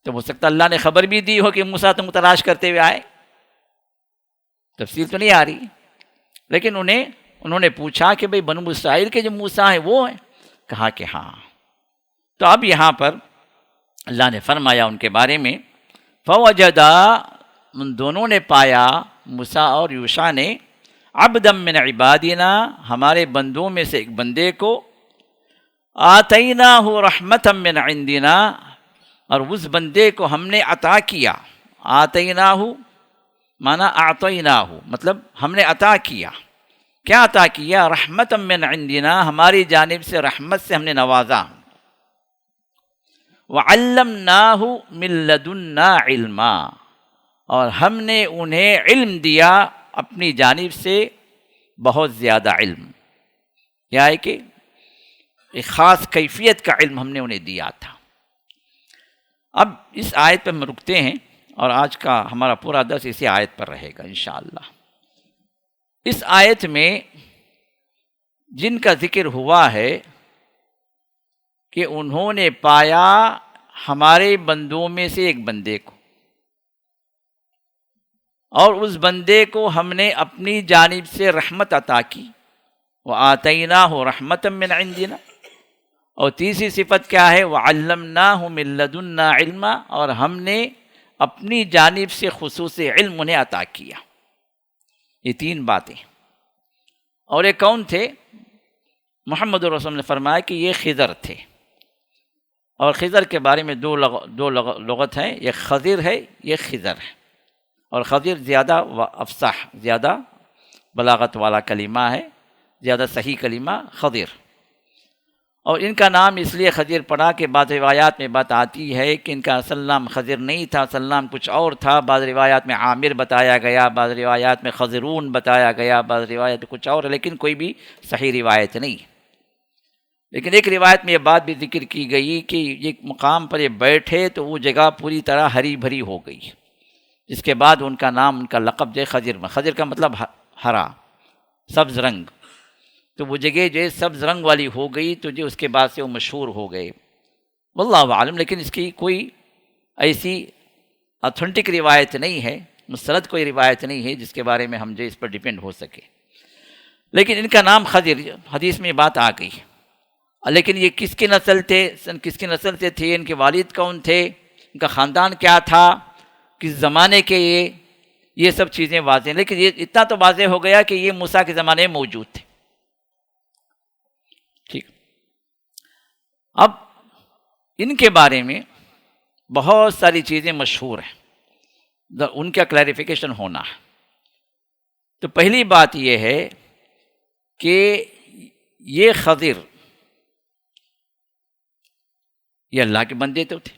تو ہو سکتا اللہ نے خبر بھی دی ہو کہ موسیٰ تم تلاش کرتے ہوئے آئے، تفصیل تو نہیں آ رہی، لیکن انہوں نے پوچھا کہ بھئی بنو اسرائیل کے جو موسیٰ ہیں وہ ہیں؟ کہا کہ ہاں۔ تو اب یہاں پر اللہ نے فرمایا ان کے بارے میں فوجدا، ان دونوں نے پایا، موسیٰ اور یوشع نے، عبدا من عبادنا، ہمارے بندوں میں سے ایک بندے کو، آتیناہ رحمتا من عندنا، اور اس بندے کو ہم نے عطا کیا۔ آتیناہ معنی اعطیناہ، مطلب ہم نے عطا کیا۔ کیا عطا کیا؟ رحمتا من عندنا، ہماری جانب سے رحمت سے ہم نے نوازا۔ وعلمناہ من لدنا علما، اور ہم نے انہیں علم دیا اپنی جانب سے بہت زیادہ علم، کیا ہے کہ ایک خاص کیفیت کا علم ہم نے انہیں دیا تھا۔ اب اس آیت پہ ہم رکتے ہیں اور آج کا ہمارا پورا درس اسی آیت پر رہے گا انشاءاللہ۔ اس آیت میں جن کا ذکر ہوا ہے کہ انہوں نے پایا ہمارے بندوں میں سے ایک بندے کو، اور اس بندے کو ہم نے اپنی جانب سے رحمت عطا کی، وَآتَيْنَاهُ رَحْمَةً مِّنْ عِنْدِنَا، اور تیسری صفت کیا ہے؟ وَعَلَّمْنَاهُ مِن لَّدُنَّا عِلْمًا، اور ہم نے اپنی جانب سے خصوصی علم انہیں عطا کیا۔ یہ تین باتیں، اور یہ کون تھے؟ محمد رسول نے فرمایا کہ یہ خضر تھے، اور خضر کے بارے میں دو لغت ہیں، یہ خضر ہے، یہ خضر ہے، اور خضر زیادہ افصح، زیادہ بلاغت والا کلمہ ہے، زیادہ صحیح کلمہ خضر۔ اور ان کا نام اس لیے خضر پڑا کہ بعض روایات میں بات آتی ہے کہ ان کا اصل نام خضر نہیں تھا، اصل نام کچھ اور تھا۔ بعض روایات میں عامر بتایا گیا، بعض روایات میں خضرون بتایا گیا، بعض روایات میں کچھ اور، لیکن کوئی بھی صحیح روایت نہیں۔ لیکن ایک روایت میں یہ بات بھی ذکر کی گئی کہ ایک مقام پر یہ بیٹھے تو وہ جگہ پوری طرح ہری بھری ہو گئی، جس کے بعد ان کا نام، ان کا لقب جو ہے خضر، خضر کا مطلب ہرا، سبز رنگ، تو وہ جگہ جو ہے سبز رنگ والی ہو گئی، تو جو اس کے بعد سے وہ مشہور ہو گئے۔ واللہ عالم، لیکن اس کی کوئی ایسی اتھینٹک روایت نہیں ہے، مستند کوئی روایت نہیں ہے جس کے بارے میں ہم جو اس پر ڈیپینڈ ہو سکے، لیکن ان کا نام خضر، حدیث میں بات آ گئی۔ لیکن یہ کس کی نسل تھے، کس کی نسل سے تھے، ان کے والد کون تھے، ان کا خاندان کیا تھا، کس زمانے کے، یہ سب چیزیں واضح ہیں، لیکن یہ اتنا تو واضح ہو گیا کہ یہ موسیٰ کے زمانے میں موجود تھے۔ ٹھیک، اب ان کے بارے میں بہت ساری چیزیں مشہور ہیں، ان کا کلیریفیکیشن ہونا ہے۔ تو پہلی بات یہ ہے کہ یہ خضر، یہ اللہ کے بندے تو تھے۔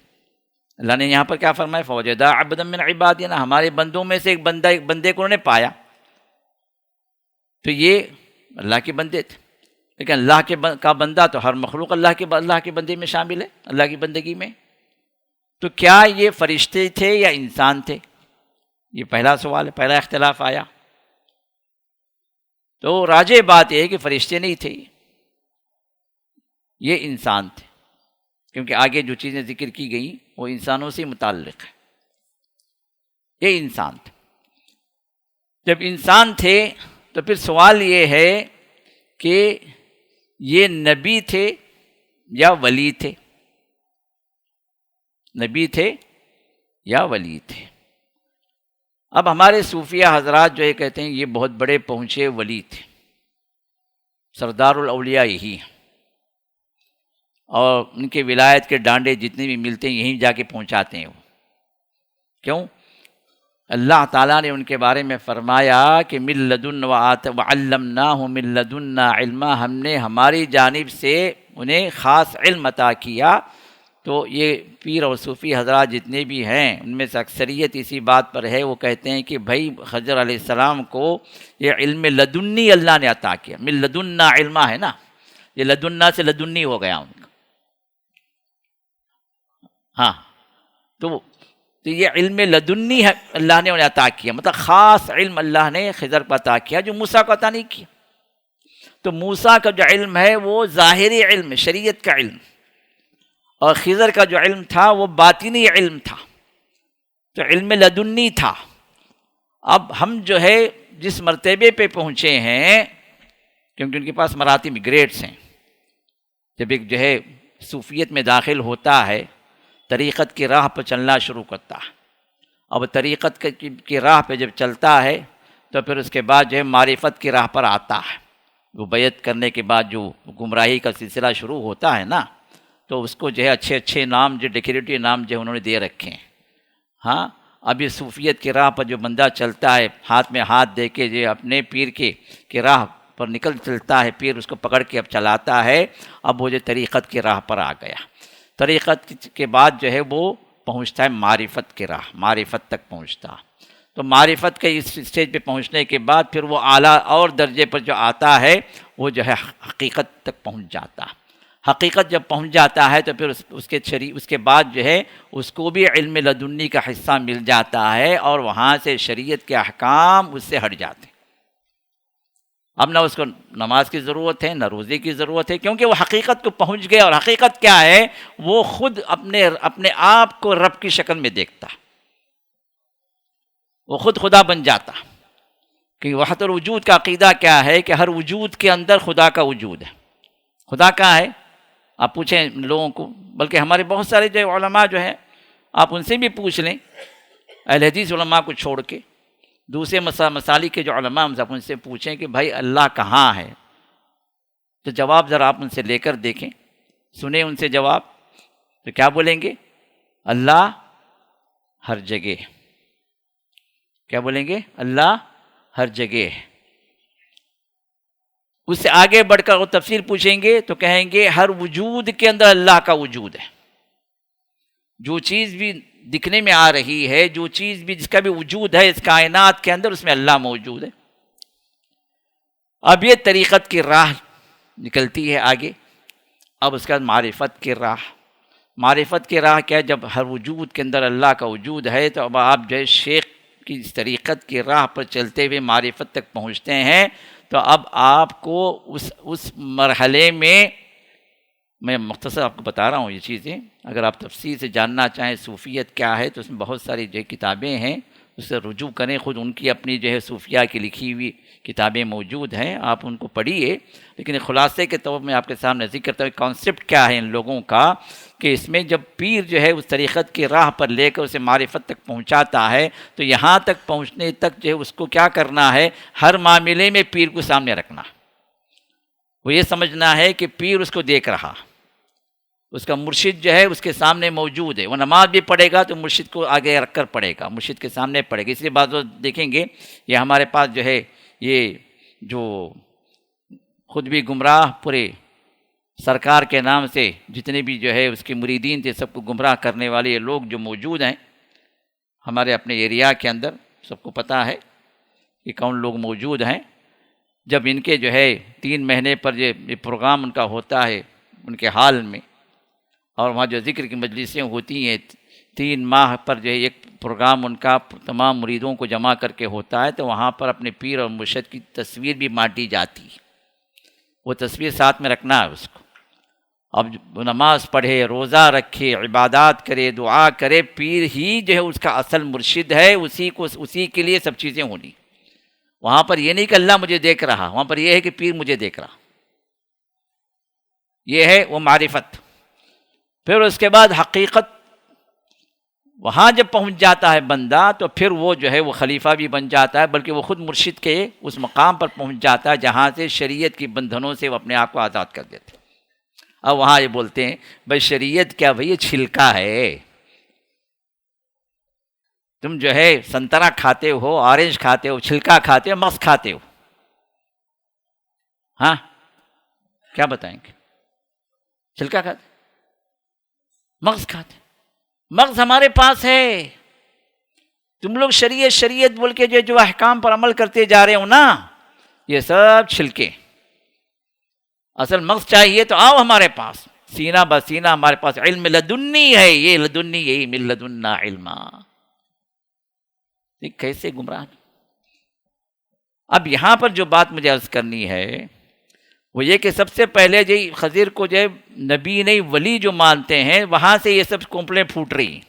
اللہ نے یہاں پر کیا فرمایا؟ فوجدا عبدا من عبادنا، ہمارے بندوں میں سے ایک بندے کو انہوں نے پایا، تو یہ اللہ کے بندے تھے۔ لیکن اللہ کا بندہ تو ہر مخلوق اللہ کے بندے میں شامل ہے، اللہ کی بندگی میں۔ تو کیا یہ فرشتے تھے یا انسان تھے؟ یہ پہلا سوال ہے، پہلا اختلاف آیا۔ تو راجح بات یہ ہے کہ فرشتے نہیں تھے، یہ انسان تھے، کیونکہ آگے جو چیزیں ذکر کی گئیں وہ انسانوں سے متعلق ہے۔ یہ انسان تھے۔ جب انسان تھے تو پھر سوال یہ ہے کہ یہ نبی تھے یا ولی تھے؟ نبی تھے یا ولی تھے؟ اب ہمارے صوفیہ حضرات جو یہ کہتے ہیں یہ بہت بڑے پہنچے ولی تھے، سردار الاولیاء یہی ہیں، اور ان کے ولایت کے ڈانڈے جتنے بھی ملتے ہیں یہیں جا کے پہنچاتے ہیں وہ۔ کیوں؟ اللہ تعالیٰ نے ان کے بارے میں فرمایا کہ من لدن وعلمناہ من لدنا علما، ہم نے ہماری جانب سے انہیں خاص علم عطا کیا، تو یہ پیر اور صوفی حضرات جتنے بھی ہیں ان میں سے اکثریت اسی بات پر ہے، وہ کہتے ہیں کہ بھائی خضر علیہ السلام کو یہ علم لدنی اللہ نے عطا کیا، من لدنا علما ہے نا، یہ لدنا سے لدنی ہو گیا ان کا. ہاں تو یہ علم لدنی ہے اللہ نے انہیں عطا کیا، مطلب خاص علم اللہ نے خضر کو عطا کیا جو موسیٰ کو عطا نہیں کیا. تو موسیٰ کا جو علم ہے وہ ظاہری علم ہے، شریعت کا علم، اور خضر کا جو علم تھا وہ باطنی علم تھا، تو علم لدنی تھا. اب ہم جو ہے جس مرتبے پہ پہنچے ہیں، کیونکہ ان کے پاس مراتب گریڈس ہیں، جب ایک جو ہے صوفیت میں داخل ہوتا ہے، طریقت کی راہ پر چلنا شروع کرتا ہے. اب طریقت کی راہ پہ جب چلتا ہے تو پھر اس کے بعد جو ہے معرفت کی راہ پر آتا ہے. وہ بیعت کرنے کے بعد جو گمراہی کا سلسلہ شروع ہوتا ہے نا، تو اس کو جو ہے اچھے اچھے نام، جو ڈیکوریٹو نام جو انہوں نے دے رکھے ہیں. ہاں اب یہ صوفیت کی راہ پر جو بندہ چلتا ہے، ہاتھ میں ہاتھ دے کے جو اپنے پیر کی راہ پر نکل چلتا ہے، پیر اس کو پکڑ کے اب چلاتا ہے. اب وہ جو طریقت کی راہ پر آ گیا. طریقت کے بعد جو ہے وہ پہنچتا ہے معرفت کی راہ، معرفت تک پہنچتا. تو معرفت کے اس اسٹیج پہ پہنچنے کے بعد پھر وہ اعلیٰ اور درجے پر جو آتا ہے وہ جو ہے حقیقت تک پہنچ جاتا. حقیقت جب پہنچ جاتا ہے تو پھر اس کے بعد جو ہے اس کو بھی علم لدنی کا حصہ مل جاتا ہے، اور وہاں سے شریعت کے احکام اس سے ہٹ جاتے ہیں. اب نہ اس کو نماز کی ضرورت ہے، نہ روزے کی ضرورت ہے، کیونکہ وہ حقیقت کو پہنچ گئے. اور حقیقت کیا ہے؟ وہ خود اپنے آپ کو رب کی شکل میں دیکھتا، وہ خود خدا بن جاتا. کہ وحدت الوجود کا عقیدہ کیا ہے؟ کہ ہر وجود کے اندر خدا کا وجود ہے. خدا کہاں ہے؟ آپ پوچھیں لوگوں کو، بلکہ ہمارے بہت سارے جو علماء جو ہیں آپ ان سے بھی پوچھ لیں، اہل حدیث علماء کو چھوڑ کے دوسرے مسالک کے جو علماء ہم ان سے پوچھیں کہ بھائی اللہ کہاں ہے، تو جواب ذرا آپ ان سے لے کر دیکھیں، سنیں ان سے جواب، تو کیا بولیں گے؟ اللہ ہر جگہ. کیا بولیں گے؟ اللہ ہر جگہ ہے. اس سے آگے بڑھ کر وہ تفسیر پوچھیں گے تو کہیں گے ہر وجود کے اندر اللہ کا وجود ہے. جو چیز بھی دکھنے میں آ رہی ہے، جو چیز بھی جس کا بھی وجود ہے اس کائنات کے اندر، اس میں اللہ موجود ہے. اب یہ طریقت کی راہ نکلتی ہے آگے. اب اس کا معرفت کی راہ. معرفت کی راہ کیا ہے؟ جب ہر وجود کے اندر اللہ کا وجود ہے تو اب آپ جو ہے شیخ کی اس طریقت کی راہ پر چلتے ہوئے معرفت تک پہنچتے ہیں. تو اب آپ کو اس مرحلے میں مختصر آپ کو بتا رہا ہوں یہ چیزیں. اگر آپ تفصیل سے جاننا چاہیں صوفیت کیا ہے تو اس میں بہت ساری جو کتابیں ہیں، اس سے رجوع کریں. خود ان کی اپنی جو ہے صوفیہ کی لکھی ہوئی کتابیں موجود ہیں، آپ ان کو پڑھیے. لیکن خلاصے کے طور میں آپ کے سامنے ذکر کرتا ہوں کانسیپٹ کیا ہے ان لوگوں کا، کہ اس میں جب پیر جو ہے اس طریقت کی راہ پر لے کر اسے معرفت تک پہنچاتا ہے تو یہاں تک پہنچنے تک جو ہے اس کو کیا کرنا ہے؟ ہر معاملے میں پیر کو سامنے رکھنا. وہ یہ سمجھنا ہے کہ پیر اس کو دیکھ رہا، اس کا مرشد جو ہے اس کے سامنے موجود ہے. وہ نماز بھی پڑھے گا تو مرشد کو آگے رکھ کر پڑھے گا، مرشد کے سامنے پڑھے گا. اس لیے بعض دیکھیں گے یہ ہمارے پاس جو ہے یہ جو خود بھی گمراہ پورے سرکار کے نام سے جتنے بھی جو ہے اس کے مریدین تھے، سب کو گمراہ کرنے والے یہ لوگ جو موجود ہیں ہمارے اپنے ایریا کے اندر، سب کو پتہ ہے کہ کون لوگ موجود ہیں. جب ان کے جو ہے 3 مہینے پر یہ پروگرام ان کا ہوتا ہے ان کے حال میں، اور وہاں جو ذکر کی مجلسیں ہوتی ہیں 3 ماہ پر جو ہے ایک پروگرام ان کا تمام مریدوں کو جمع کر کے ہوتا ہے، تو وہاں پر اپنے پیر اور مرشد کی تصویر بھی بانٹی جاتی ہے. وہ تصویر ساتھ میں رکھنا ہے اس کو. اب نماز پڑھے، روزہ رکھے، عبادات کرے، دعا کرے، پیر ہی جو ہے اس کا اصل مرشد ہے. اسی کے لیے سب چیزیں ہونی. وہاں پر یہ نہیں کہ اللہ مجھے دیکھ رہا، وہاں پر یہ ہے کہ پیر مجھے دیکھ رہا. یہ ہے وہ معرفت. پھر اس کے بعد حقیقت. وہاں جب پہنچ جاتا ہے بندہ تو پھر وہ جو ہے وہ خلیفہ بھی بن جاتا ہے، بلکہ وہ خود مرشد کے اس مقام پر پہنچ جاتا ہے جہاں سے شریعت کی بندھنوں سے وہ اپنے آپ کو آزاد کر دیتے. اب وہاں یہ بولتے ہیں بھائی شریعت کیا؟ بھائی یہ چھلکا ہے. تم جو ہے سنترا کھاتے ہو، آرنج کھاتے ہو، چھلکا کھاتے ہو، مغز کھاتے ہو. ہاں کیا بتائیں گے؟ چھلکا کھاتے، مغز کھاتے، مغز ہمارے پاس ہے. تم لوگ شریعت بول کے جو احکام پر عمل کرتے جا رہے ہو نا، یہ سب چھلکے. اصل مغز چاہیے تو آؤ ہمارے پاس، سینہ بسینہ ہمارے پاس علم لدنی ہے. یہ لدنی یہی من لدنا علما. کیسے گمراہ. اب یہاں پر جو بات مجھے عرض کرنی ہے وہ یہ کہ سب سے پہلے جو خضر کو جو نبی نہیں ولی جو مانتے ہیں، وہاں سے یہ سب کمپلیں پھوٹ رہی.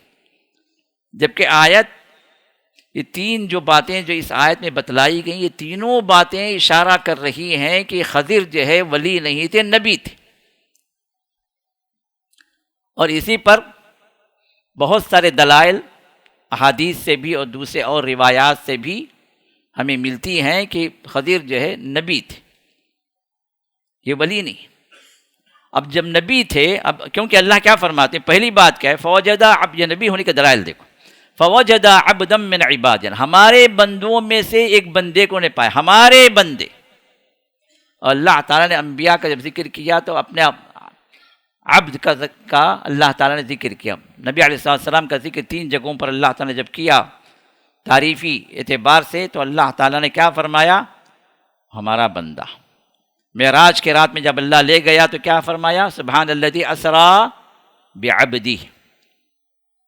جبکہ آیت، یہ تین جو باتیں جو اس آیت میں بتلائی گئیں، یہ تینوں باتیں اشارہ کر رہی ہیں کہ خضر جو ہے ولی نہیں تھے، نبی تھے. اور اسی پر بہت سارے دلائل احادیث سے بھی اور دوسرے اور روایات سے بھی ہمیں ملتی ہیں کہ خضر جو ہے نبی تھے، یہ ولی نہیں. اب جب نبی تھے، اب کیونکہ اللہ کیا فرماتے ہیں، پہلی بات کیا ہے، فوجدہ، اب یہ نبی ہونے کے دلائل دیکھو، فوجدہ عبدا من عبادنا، ہمارے بندوں میں سے ایک بندے کو نے پایا، ہمارے بندے. اور اللہ تعالیٰ نے انبیاء کا جب ذکر کیا تو اپنے عبد کا اللہ تعالیٰ نے ذکر کیا. نبی علیہ السلام کا ذکر 3 جگہوں پر اللہ تعالیٰ نے جب کیا تعریفی اعتبار سے، تو اللہ تعالیٰ نے کیا فرمایا، ہمارا بندہ. معراج کے رات میں جب اللہ لے گیا تو کیا فرمایا، سبحان الذی اسریٰ بعبدہ.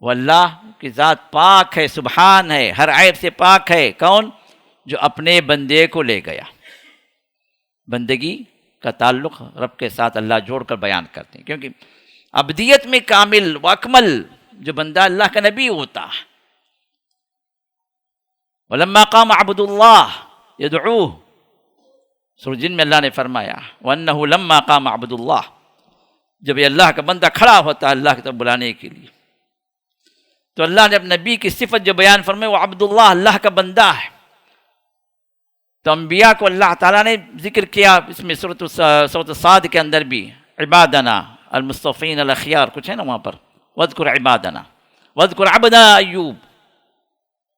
وہ اللہ کی ذات پاک ہے، سبحان ہے، ہر عیب سے پاک ہے. کون؟ جو اپنے بندے کو لے گیا. بندگی کا تعلق رب کے ساتھ اللہ جوڑ کر بیان کرتے ہیں، کیونکہ عبدیت میں کامل و اکمل جو بندہ اللہ کا نبی ہوتا ہے. وَلَمَّا قَامَ عَبْدُ اللَّهِ يَدْعُوهُ، سورۃ جن میں اللہ نے فرمایا وَأَنَّهُ لَمَّا قَامَ عَبْدُ اللَّهِ، جب یہ اللہ کا بندہ کھڑا ہوتا ہے اللہ کی طرف بلانے کے لیے، تو اللہ نے اپنے نبی کی صفت جو بیان فرمائی، وہ عبداللہ، اللہ کا بندہ ہے. تو انبیاء کو اللہ تعالیٰ نے ذکر کیا اس میں سورۃ صاد کے اندر بھی، عبادنا المصطفین الاخیار، کچھ ہے نا وہاں پر، وَاذْكُرْ عِبَادَنَا وَاذْكُرْ عَبْدَنَا أَيُّوبَ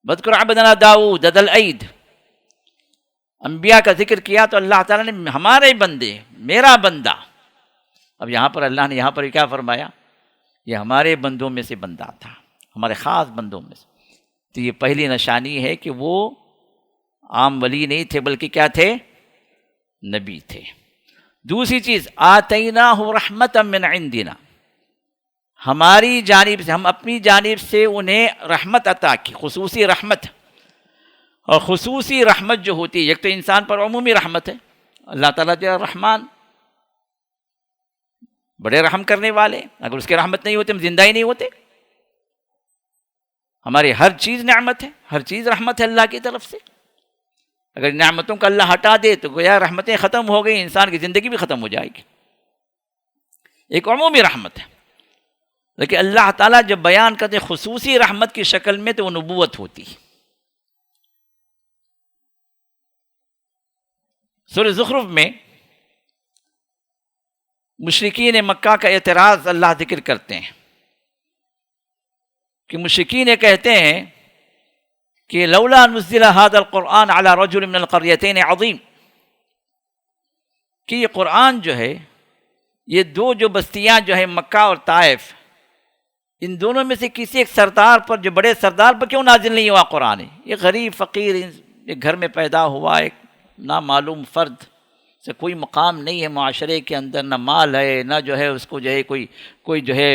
وَاذْكُرْ عَبْدَنَا داؤد ذَا الْأَيْدِ. انبیاء کا ذکر کیا تو اللہ تعالیٰ نے ہمارے بندے، میرا بندہ. اب یہاں پر اللہ نے یہاں پر کیا فرمایا، یہ ہمارے بندوں میں سے بندہ تھا، ہمارے خاص بندوں میں سے. تو یہ پہلی نشانی ہے کہ وہ عام ولی نہیں تھے، بلکہ کیا تھے، نبی تھے. دوسری چیز، آتیناہ رحمتا من عندنا، ہماری جانب سے، ہم اپنی جانب سے انہیں رحمت عطا کی، خصوصی رحمت. اور خصوصی رحمت جو ہوتی ہے، ایک تو انسان پر عمومی رحمت ہے، اللہ تعالیٰ جو ہے رحمان، بڑے رحم کرنے والے، اگر اس کی رحمت نہیں ہوتی ہم زندہ ہی نہیں ہوتے. ہماری ہر چیز نعمت ہے، ہر چیز رحمت ہے اللہ کی طرف سے. اگر نعمتوں کا اللہ ہٹا دے تو گویا رحمتیں ختم ہو گئی، انسان کی زندگی بھی ختم ہو جائے گی. ایک عمومی رحمت ہے، لیکن اللہ تعالیٰ جب بیان کرتے ہیں خصوصی رحمت کی شکل میں تو وہ نبوت ہوتی ہے. سورہ زخرف میں مشرکین مکہ کا اعتراض اللہ ذکر کرتے ہیں کہ مشرکین کہتے ہیں کہ لولا نزل هذا القرآن على رجل من القريتين عظیم، کہ یہ قرآن جو ہے، یہ دو جو بستیاں جو ہیں مکہ اور طائف، ان دونوں میں سے کسی ایک سردار پر، جو بڑے سردار پر کیوں نازل نہیں ہوا قرآن؟ یہ غریب فقیر ایک گھر میں پیدا ہوا ایک نامعلوم فرد سے کوئی مقام نہیں ہے معاشرے کے اندر، نہ مال ہے، نہ جو ہے اس کو جو ہے کوئی جو ہے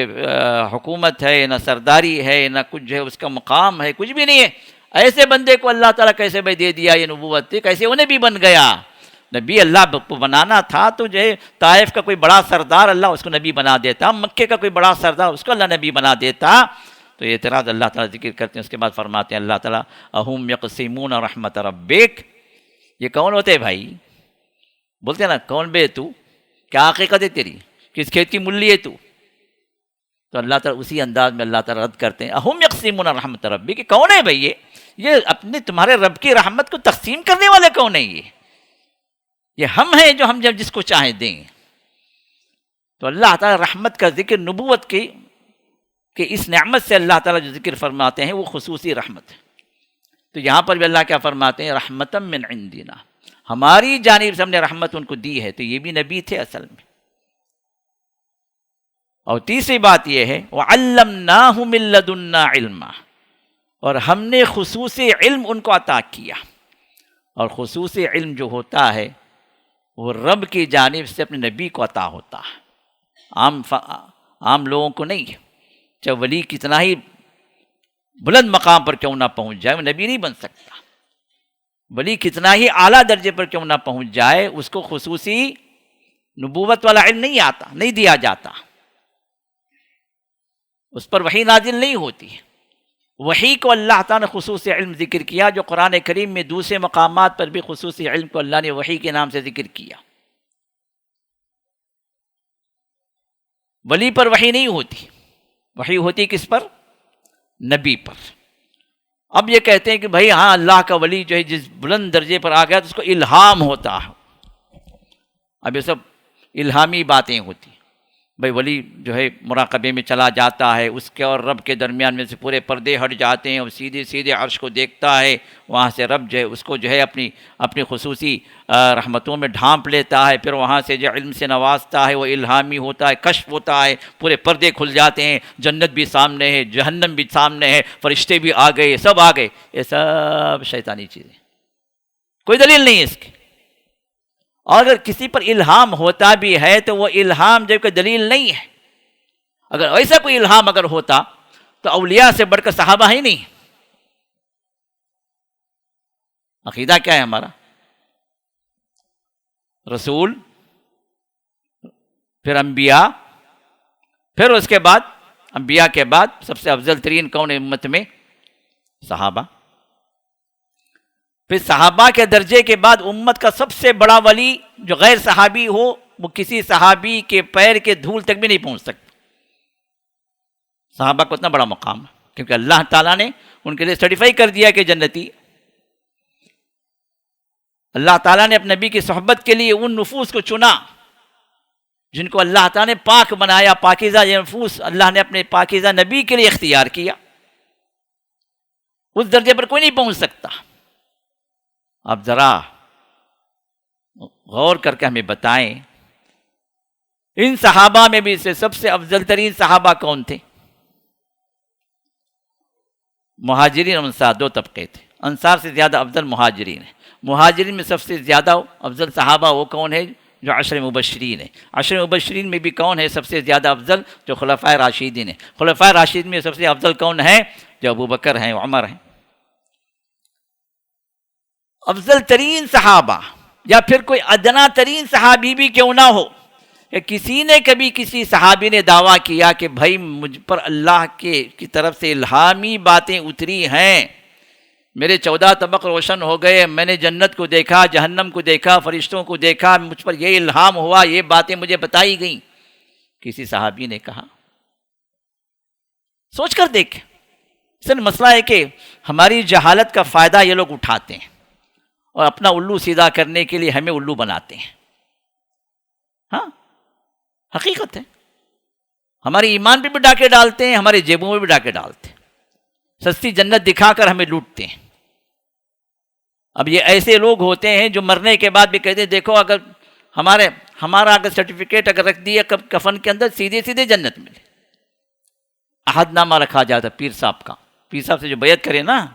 حکومت ہے، نہ سرداری ہے، نہ کچھ جو ہے اس کا مقام ہے، کچھ بھی نہیں ہے. ایسے بندے کو اللہ تعالیٰ کیسے بھائی دے دیا یہ نبوت تھی، کیسے انہیں بھی بن گیا نبی؟ اللہ کو بنانا تھا تو جو ہے طائف کا کوئی بڑا سردار اللہ اس کو نبی بنا دیتا، مکے کا کوئی بڑا سردار اس کو اللہ نبی بنا دیتا. تو یہ اعتراض اللہ تعالیٰ ذکر کرتے ہیں. اس کے بعد فرماتے ہیں اللہ تعالیٰ اہم یقسمون رحمت ربک، یہ کون ہوتے بھائی؟ بولتے ہیں نا کون بے تو، کیا حقیقت ہے تیری، کس کھیت کی ملی ہے تو اللہ تعالیٰ اسی انداز میں اللہ تعالیٰ رد کرتے ہیں. اہم یقسمون رحمت ربک، کہ کون ہے بھائی یہ اپنے تمہارے رب کی رحمت کو تقسیم کرنے والے کون ہیں؟ یہ ہم ہیں جو ہم جب جس کو چاہیں دیں. تو اللہ تعالیٰ رحمت کا ذکر نبوت کی کہ اس نعمت سے اللہ تعالیٰ جو ذکر فرماتے ہیں وہ خصوصی رحمت ہے. تو یہاں پر بھی اللہ کیا فرماتے ہیں، رحمتا من عندنا، ہماری جانب سے ہم نے رحمت ان کو دی ہے. تو یہ بھی نبی تھے اصل میں. اور تیسری بات یہ ہے وَعَلَّمْنَاهُ مِن لَّدُنَّا عِلْمًا، اور ہم نے خصوصی علم ان کو عطا کیا. اور خصوصی علم جو ہوتا ہے وہ رب کی جانب سے اپنے نبی کو عطا ہوتا ہے، عام لوگوں کو نہیں. چاہے ولی کتنا ہی بلند مقام پر کیوں نہ پہنچ جائے وہ نبی نہیں بن سکتا. ولی کتنا ہی اعلیٰ درجے پر کیوں نہ پہنچ جائے اس کو خصوصی نبوت والا علم نہیں آتا، نہیں دیا جاتا، اس پر وحی نازل نہیں ہوتی. وحی کو اللہ تعالیٰ نے خصوصی علم ذکر کیا، جو قرآن کریم میں دوسرے مقامات پر بھی خصوصی علم کو اللہ نے وحی کے نام سے ذکر کیا. ولی پر وحی نہیں ہوتی، وحی ہوتی کس پر؟ نبی پر. اب یہ کہتے ہیں کہ بھائی ہاں اللہ کا ولی جو ہے جس بلند درجے پر آ گیا تو اس کو الہام ہوتا ہے. اب یہ سب الہامی باتیں ہوتی. بھائی ولی جو ہے مراقبے میں چلا جاتا ہے، اس کے اور رب کے درمیان میں سے پورے پردے ہٹ جاتے ہیں، اور سیدھے سیدھے عرش کو دیکھتا ہے، وہاں سے رب جو ہے اس کو جو ہے اپنی خصوصی رحمتوں میں ڈھانپ لیتا ہے، پھر وہاں سے جو علم سے نوازتا ہے، وہ الہامی ہوتا ہے، کشف ہوتا ہے، پورے پردے کھل جاتے ہیں، جنت بھی سامنے ہے، جہنم بھی سامنے ہے، فرشتے بھی آ گئے، سب آ گئے. یہ سب شیطانی چیزیں، کوئی دلیل نہیں ہے اس کی. اور اگر کسی پر الہام ہوتا بھی ہے تو وہ الہام جو کہ دلیل نہیں ہے. اگر ایسا کوئی الہام اگر ہوتا تو اولیاء سے بڑھ کر صحابہ ہی نہیں. عقیدہ کیا ہے ہمارا؟ رسول، پھر انبیاء، پھر اس کے بعد انبیاء کے بعد سب سے افضل ترین کون ہے امت میں؟ صحابہ. پھر صحابہ کے درجے کے بعد امت کا سب سے بڑا ولی جو غیر صحابی ہو وہ کسی صحابی کے پیر کے دھول تک بھی نہیں پہنچ سکتا. صحابہ کو اتنا بڑا مقام ہے کیونکہ اللہ تعالیٰ نے ان کے لیے سرٹیفائی کر دیا کہ جنتی. اللہ تعالیٰ نے اپنے نبی کی صحبت کے لیے ان نفوس کو چنا جن کو اللہ تعالیٰ نے پاک بنایا. پاکیزہ یہ نفوس اللہ نے اپنے پاکیزہ نبی کے لیے اختیار کیا. اس درجے پر کوئی نہیں پہنچ سکتا. اب ذرا غور کر کے ہمیں بتائیں ان صحابہ میں بھی سے سب سے افضل ترین صحابہ کون تھے؟ مہاجرین اور انصار دو طبقے تھے. انصار سے زیادہ افضل مہاجرین ہیں. مہاجرین میں سب سے زیادہ افضل صحابہ وہ کون ہے؟ جو عشر مبشرین ہیں. عشر مبشرین میں بھی کون ہے سب سے زیادہ افضل؟ جو خلفائے راشدین ہیں. خلفائے راشدین میں سب سے افضل کون ہے؟ جو ابو بکر ہیں، عمر ہیں. افضل ترین صحابہ یا پھر کوئی ادنا ترین صحابی بھی کیوں نہ ہو کہ کسی نے کبھی کسی صحابی نے دعویٰ کیا کہ بھائی مجھ پر اللہ کی طرف سے الہامی باتیں اتری ہیں، میرے 14 طبق روشن ہو گئے، میں نے جنت کو دیکھا، جہنم کو دیکھا، فرشتوں کو دیکھا، مجھ پر یہ الہام ہوا، یہ باتیں مجھے بتائی گئیں، کسی صحابی نے کہا؟ سوچ کر دیکھ. اصل مسئلہ ہے کہ ہماری جہالت کا فائدہ یہ لوگ اٹھاتے ہیں اور اپنا الو سیدھا کرنے کے لیے ہمیں الو بناتے ہیں. ہاں حقیقت ہے. ہمارے ایمان پہ بھی ڈاکے ڈالتے ہیں، ہمارے جیبوں میں بھی ڈاکے ڈالتے ہیں، سستی جنت دکھا کر ہمیں لوٹتے ہیں. اب یہ ایسے لوگ ہوتے ہیں جو مرنے کے بعد بھی کہتے ہیں دیکھو اگر ہمارا اگر سرٹیفکیٹ اگر رکھ دیا کفن کے اندر سیدھے سیدھے جنت ملے. عہد نامہ رکھا جاتا پیر صاحب کا. پیر صاحب سے جو بیعت کرے نا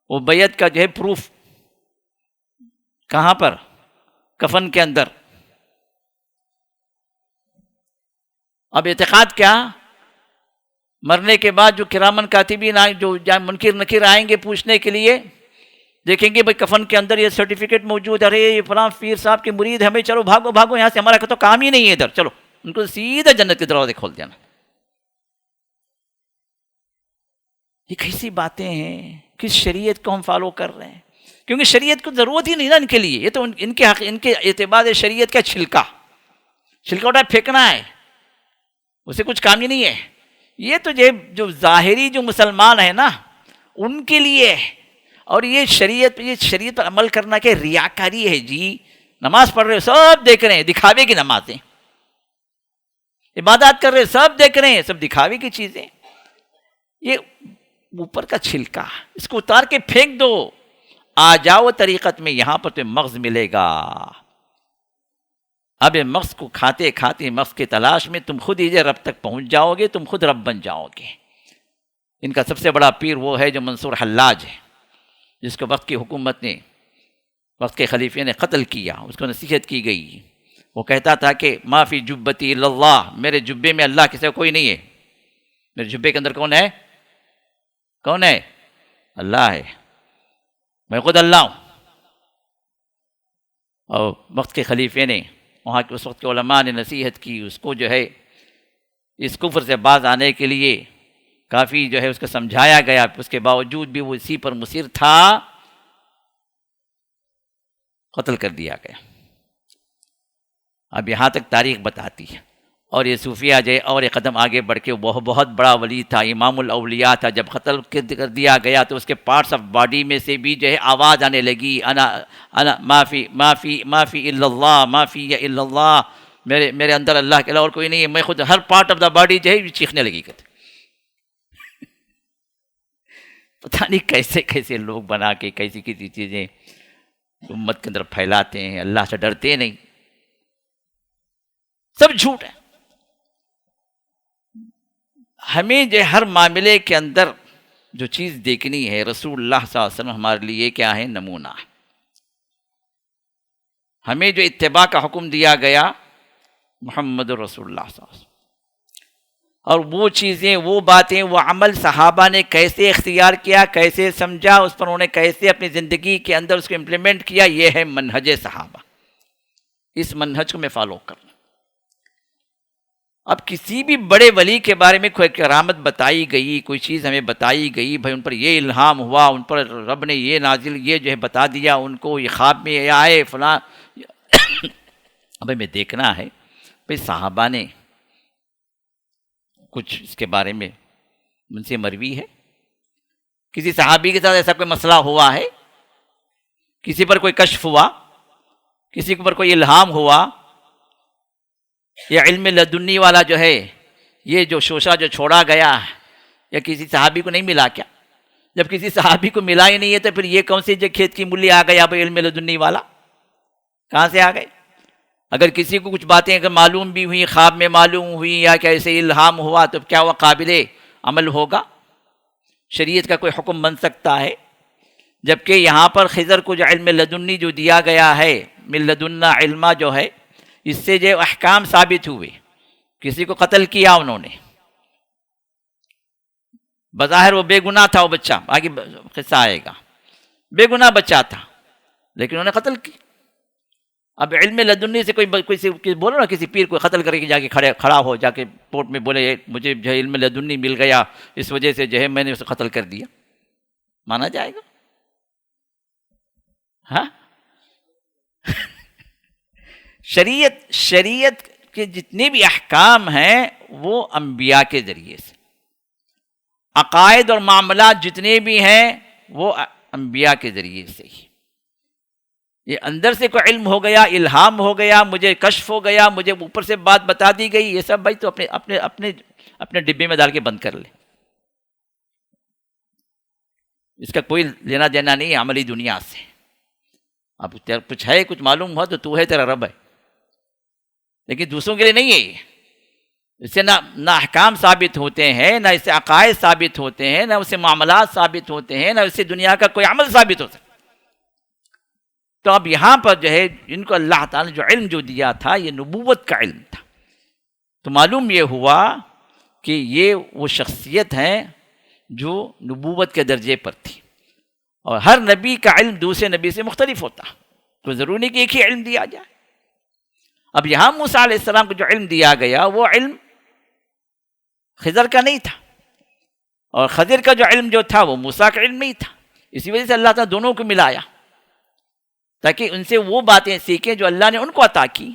وہ بیعت کا جو ہے پروف کہاں پر؟ کفن کے اندر. اب اعتقاد کیا؟ مرنے کے بعد جو کرامن کاتبین آئیں، جو منکر نکیر آئیں گے پوچھنے کے لیے، دیکھیں گے بھائی کفن کے اندر یہ سرٹیفکیٹ موجود ہے، ارے یہ فلاں پیر صاحب کے مرید ہمیں، چلو بھاگو بھاگو یہاں سے، ہمارا تو کام ہی نہیں ہے ادھر، چلو ان کو سیدھا جنت کے دروازے کھول دینا. یہ کیسی باتیں ہیں؟ کس شریعت کو ہم فالو کر رہے ہیں؟ کیونکہ شریعت کو ضرورت ہی نہیں نا ان کے لیے. یہ تو ان کے اعتبار شریعت کا چھلکا اٹھا پھینکنا ہے، اسے کچھ کام ہی نہیں ہے. یہ تو جو ظاہری جو مسلمان ہیں نا ان کے لیے. اور یہ شریعت پر عمل کرنا کہ ریاکاری ہے. جی نماز پڑھ رہے سب دیکھ رہے ہیں، دکھاوے کی نمازیں. عبادات کر رہے سب دیکھ رہے ہیں، سب دکھاوے کی چیزیں. یہ اوپر کا چھلکا، اس کو اتار کے پھینک دو. آ جاؤ طریقت میں، یہاں پر تمہیں مغز ملے گا. اب مغز کو کھاتے کھاتے مغز کی تلاش میں تم خود ہی رب تک پہنچ جاؤ گے، تم خود رب بن جاؤ گے۔ ان کا سب سے بڑا پیر وہ ہے جو منصور حلاج ہے، جس کو وقت کی حکومت نے، وقت کے خلیفے نے قتل کیا، اس کو نصیحت کی گئی۔ وہ کہتا تھا کہ ما فی جبتی الا اللہ، میرے جبے میں اللہ کے سوا کوئی نہیں ہے۔ میرے جبے کے اندر کون ہے؟ کون ہے؟ اللہ ہے، میں خود اللہ ہوں۔ اور وقت کے خلیفے نے، وہاں کے اس وقت کے علماء نے نصیحت کی، اس کو جو ہے اس کفر سے باز آنے کے لیے کافی جو ہے اس کو سمجھایا گیا، اس کے باوجود بھی وہ اسی پر مصر تھا، قتل کر دیا گیا۔ اب یہاں تک تاریخ بتاتی ہے۔ اور یہ صوفیہ جو ہے اور ایک قدم آگے بڑھ کے وہ بہت بڑا ولی تھا، امام الاولیاء تھا۔ جب قتل کر دیا گیا تو اس کے پارٹس آف باڈی میں سے بھی جو ہے آواز آنے لگی، انا ما فی الا اللہ، ما فی الا اللہ، میرے اندر اللہ کے علاوہ اور کوئی نہیں ہے، میں خود، ہر پارٹ آف دا باڈی جو ہے چیخنے لگی۔ پتہ نہیں کیسے کیسے لوگ بنا کے کیسی کسی چیزیں امت کے اندر پھیلاتے ہیں، اللہ سے ڈرتے نہیں، سب جھوٹ ہے۔ ہمیں جو ہر معاملے کے اندر جو چیز دیکھنی ہے، رسول اللہ صلی اللہ علیہ وسلم ہمارے لیے کیا ہے؟ نمونہ ہے۔ ہمیں جو اتباع کا حکم دیا گیا، محمد رسول اللہ صلی اللہ علیہ وسلم، اور وہ چیزیں، وہ باتیں، وہ عمل صحابہ نے کیسے اختیار کیا، کیسے سمجھا، اس پر انہوں نے کیسے اپنی زندگی کے اندر اس کو امپلیمنٹ کیا، یہ ہے منہج صحابہ۔ اس منہج کو میں فالو کروں۔ اب کسی بھی بڑے ولی کے بارے میں کوئی کرامت بتائی گئی، کوئی چیز ہمیں بتائی گئی، بھائی ان پر یہ الہام ہوا، ان پر رب نے یہ نازل، یہ جو ہے بتا دیا ان کو، یہ خواب میں آئے فلاں، اب ہمیں دیکھنا ہے بھائی صحابہ نے کچھ اس کے بارے میں ان سے مروی ہے؟ کسی صحابی کے ساتھ ایسا کوئی مسئلہ ہوا ہے؟ کسی پر کوئی کشف ہوا؟ کسی پر کوئی الہام ہوا؟ یہ علم لدنی والا جو ہے، یہ جو شوشہ جو چھوڑا گیا، یا کسی صحابی کو نہیں ملا کیا؟ جب کسی صحابی کو ملا ہی نہیں ہے تو پھر یہ کون سی جو کھیت کی مولی آ گیا بھائی علم لدنی والا؟ کہاں سے آ گئے؟ اگر کسی کو کچھ باتیں اگر معلوم بھی ہوئی، خواب میں معلوم ہوئی، یا کیسے الہام ہوا، تو کیا وہ قابل عمل ہوگا؟ شریعت کا کوئی حکم بن سکتا ہے؟ جبکہ یہاں پر خضر کو جو علم لدنی جو دیا گیا ہے، من لدنا علما جو ہے، اس سے جو احکام ثابت ہوئے۔ کسی کو قتل کیا انہوں نے، بظاہر وہ بے گناہ تھا، وہ بچہ، آگے قصہ آئے گا، بے گناہ بچہ تھا، لیکن انہوں نے قتل کی۔ اب علم لدنی سے کوئی بولو نا، کسی پیر کو قتل کر کے جا کے کھڑا ہو، جا کے کورٹ میں بولے مجھے جو ہے علم لدنی مل گیا، اس وجہ سے جو ہے میں نے اسے قتل کر دیا، مانا جائے گا؟ ہاں؟ شریعت کے جتنے بھی احکام ہیں وہ انبیاء کے ذریعے سے، عقائد اور معاملات جتنے بھی ہیں وہ انبیاء کے ذریعے سے ہی۔ یہ اندر سے کوئی علم ہو گیا، الہام ہو گیا، مجھے کشف ہو گیا، مجھے اوپر سے بات بتا دی گئی، یہ سب بھائی تو اپنے ڈبے میں ڈال کے بند کر لے، اس کا کوئی لینا دینا نہیں ہے عملی دنیا سے۔ اب کچھ ہے، کچھ معلوم ہوا تو ہے، تیرا رب ہے، لیکن دوسروں کے لیے نہیں ہے یہ۔ اس سے نہ احکام ثابت ہوتے ہیں، نہ اس سے عقائد ثابت ہوتے ہیں، نہ اس سے معاملات ثابت ہوتے ہیں، نہ اس سے دنیا کا کوئی عمل ثابت ہوتا ہے۔ تو اب یہاں پر جو ہے ان کو اللہ تعالیٰ نے جو علم جو دیا تھا، یہ نبوت کا علم تھا۔ تو معلوم یہ ہوا کہ یہ وہ شخصیت ہیں جو نبوت کے درجے پر تھی، اور ہر نبی کا علم دوسرے نبی سے مختلف ہوتا، تو ضروری نہیں کہ ایک ہی علم دیا جائے۔ اب یہاں موسیٰ علیہ السلام کو جو علم دیا گیا وہ علم خضر کا نہیں تھا، اور خضر کا جو علم جو تھا وہ موسیٰ کا علم نہیں تھا، اسی وجہ سے اللہ تعالیٰ دونوں کو ملایا تاکہ ان سے وہ باتیں سیکھیں جو اللہ نے ان کو عطا کی۔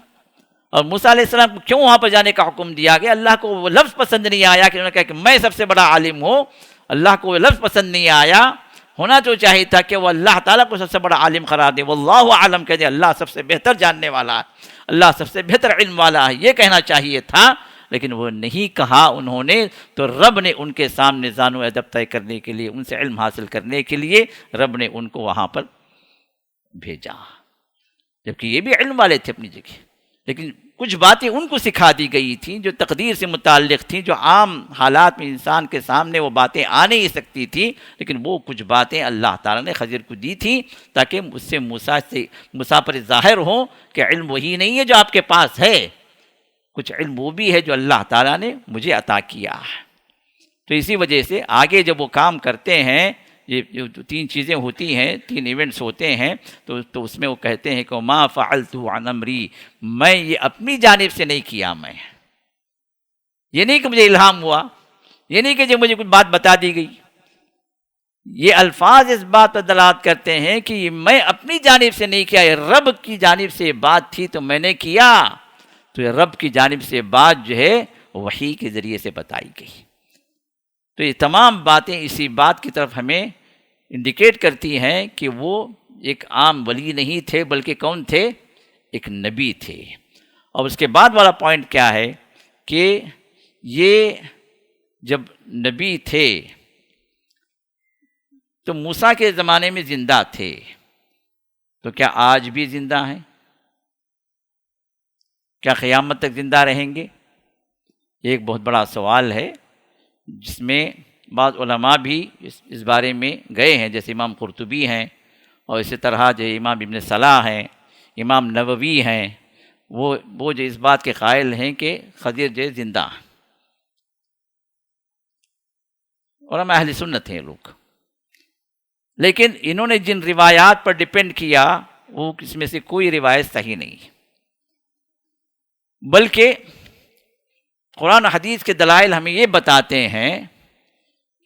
اور موسیٰ علیہ السلام کو کیوں وہاں پر جانے کا حکم دیا گیا؟ اللہ کو وہ لفظ پسند نہیں آیا کہ انہوں نے کہا کہ میں سب سے بڑا عالم ہوں، اللہ کو وہ لفظ پسند نہیں آیا۔ ہونا تو چاہیے تھا کہ وہ اللہ تعالیٰ کو سب سے بڑا عالم قرار دے، واللہ عالم کہہ دے، اللہ سب سے بہتر جاننے والا ہے، اللہ سب سے بہتر علم والا ہے، یہ کہنا چاہیے تھا، لیکن وہ نہیں کہا انہوں نے۔ تو رب نے ان کے سامنے زان و ادب طے کرنے کے لیے، ان سے علم حاصل کرنے کے لیے رب نے ان کو وہاں پر بھیجا، جبکہ یہ بھی علم والے تھے اپنی جگہ، لیکن کچھ باتیں ان کو سکھا دی گئی تھیں جو تقدیر سے متعلق تھیں، جو عام حالات میں انسان کے سامنے وہ باتیں آ نہیں سکتی تھیں، لیکن وہ کچھ باتیں اللہ تعالیٰ نے خضر کو دی تھیں تاکہ اس سے موسیٰ پر ظاہر ہوں کہ علم وہی نہیں ہے جو آپ کے پاس ہے، کچھ علم وہ بھی ہے جو اللہ تعالیٰ نے مجھے عطا کیا ہے۔ تو اسی وجہ سے آگے جب وہ کام کرتے ہیں، یہ جو 3 چیزیں ہوتی ہیں، 3 ایونٹس ہوتے ہیں، تو اس میں وہ کہتے ہیں کہ ما فعلت عن امری، میں یہ اپنی جانب سے نہیں کیا، میں یہ نہیں کہ مجھے الہام ہوا، یہ نہیں کہ جو مجھے کچھ بات بتا دی گئی، یہ الفاظ اس بات پر دلالت کرتے ہیں کہ یہ میں اپنی جانب سے نہیں کیا، یہ رب کی جانب سے بات تھی تو میں نے کیا، تو یہ رب کی جانب سے بات جو ہے وحی کے ذریعے سے بتائی گئی۔ تو یہ تمام باتیں اسی بات کی طرف ہمیں انڈیکیٹ کرتی ہیں کہ وہ ایک عام ولی نہیں تھے، بلکہ کون تھے؟ ایک نبی تھے۔ اور اس کے بعد والا پوائنٹ کیا ہے کہ یہ جب نبی تھے تو موسیٰ کے زمانے میں زندہ تھے، تو کیا آج بھی زندہ ہیں؟ کیا قیامت تک زندہ رہیں گے؟ یہ ایک بہت بڑا سوال ہے، جس میں بعض علماء بھی اس بارے میں گئے ہیں، جیسے امام قرطبی ہیں، اور اسی طرح جو امام ابن صلاح ہیں، امام نووی ہیں، وہ جو اس بات کے قائل ہیں کہ خضر جو زندہ ہیں، اور ہم اہل سنت ہیں لوگ۔ لیکن انہوں نے جن روایات پر ڈپینڈ کیا وہ اس میں سے کوئی روایت صحیح نہیں، بلکہ قرآن و حدیث کے دلائل ہمیں یہ بتاتے ہیں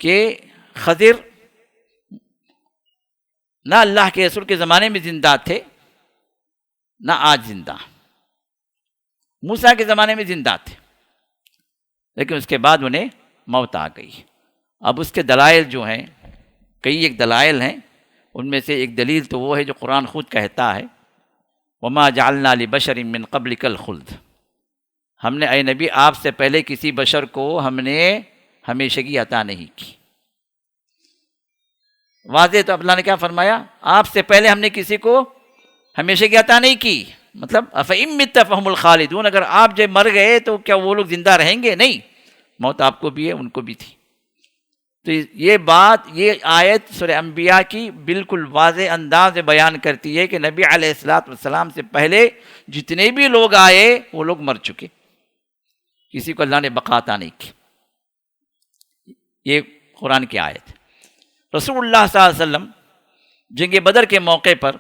کہ خضر نہ اللہ کے رسول کے زمانے میں زندہ تھے، نہ آج زندہ۔ موسیٰ کے زمانے میں زندہ تھے، لیکن اس کے بعد انہیں موت آ گئی۔ اب اس کے دلائل جو ہیں، کئی ایک دلائل ہیں، ان میں سے ایک دلیل تو وہ ہے جو قرآن خود کہتا ہے وَمَا جَعَلْنَا لِبَشَرٍ مِّن قَبْلِكَ الْخُلْدَ، ہم نے اے نبی آپ سے پہلے کسی بشر کو ہم نے ہمیشگی عطا نہیں کی۔ واضح تو اللہ نے کیا فرمایا؟ آپ سے پہلے ہم نے کسی کو ہمیشگی عطا نہیں کی، مطلب أَفَإِن مِّتَّ فَهُمُ الْخَالِدُونَ، اگر آپ جب مر گئے تو کیا وہ لوگ زندہ رہیں گے؟ نہیں، موت آپ کو بھی ہے، ان کو بھی تھی۔ تو یہ بات، یہ آیت سورہ انبیاء کی بالکل واضح انداز میں بیان کرتی ہے کہ نبی علیہ السلام سے پہلے جتنے بھی لوگ آئے وہ لوگ مر چکے، کسی کو اللہ نے بقا عطا نہیں کی۔ یہ قرآن کی آیت۔ رسول اللہ صلی اللہ علیہ وسلم جنگ بدر کے موقع پر،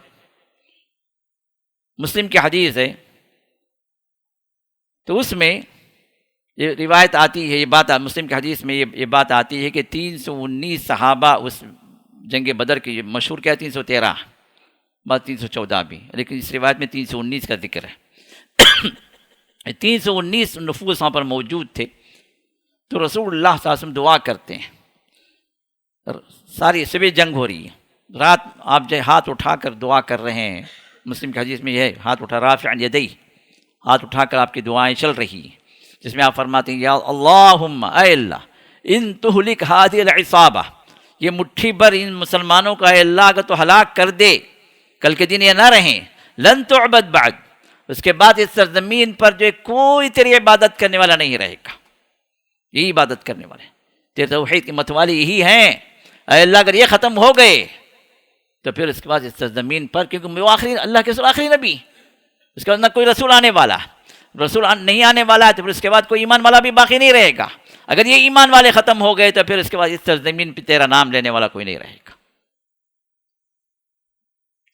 مسلم کی حدیث ہے، تو اس میں یہ روایت آتی ہے، یہ بات مسلم کی حدیث میں یہ بات آتی ہے کہ 319 صحابہ اس جنگ بدر کی، مشہور کیا 313، بات 314 بھی، لیکن اس روایت میں 319 کا ذکر ہے۔ 319 نفوس وہاں پر موجود تھے۔ تو رسول اللہ صلی اللہ علیہ وسلم دعا کرتے ہیں، ساری صبح جنگ ہو رہی ہے، رات آپ جو ہاتھ اٹھا کر دعا کر رہے ہیں، مسلم کی حدیث میں یہ ہے ہاتھ اٹھا رافعا یدیہ، ہاتھ اٹھا کر آپ کی دعائیں چل رہی ہیں، جس میں آپ فرماتے ہیں یا اللہم، اے اللہ، ان تہلک ہذہ العصابہ، یہ مٹھی بھر ان مسلمانوں کا اے اللہ اگر تو ہلاک کر دے، کل کے دن یہ نہ رہیں، لن تعبد بعد، اس کے بعد اس سرزمین پر جو کوئی تیری عبادت کرنے والا نہیں رہے گا، یہی عبادت کرنے والے، تیرے توحید کی متوالی یہی ہیں، اے اللہ اگر یہ ختم ہو گئے تو پھر اس کے بعد اس سرزمین پر، کیونکہ وہ آخری اللہ کے رسول آخری نبی، اس کے بعد نہ کوئی رسول آنے والا، رسول نہیں آنے والا ہے تو پھر اس کے بعد کوئی ایمان والا بھی باقی نہیں رہے گا، اگر یہ ایمان والے ختم ہو گئے تو پھر اس کے بعد اس سرزمین پہ تیرا نام لینے والا کوئی نہیں رہے گا۔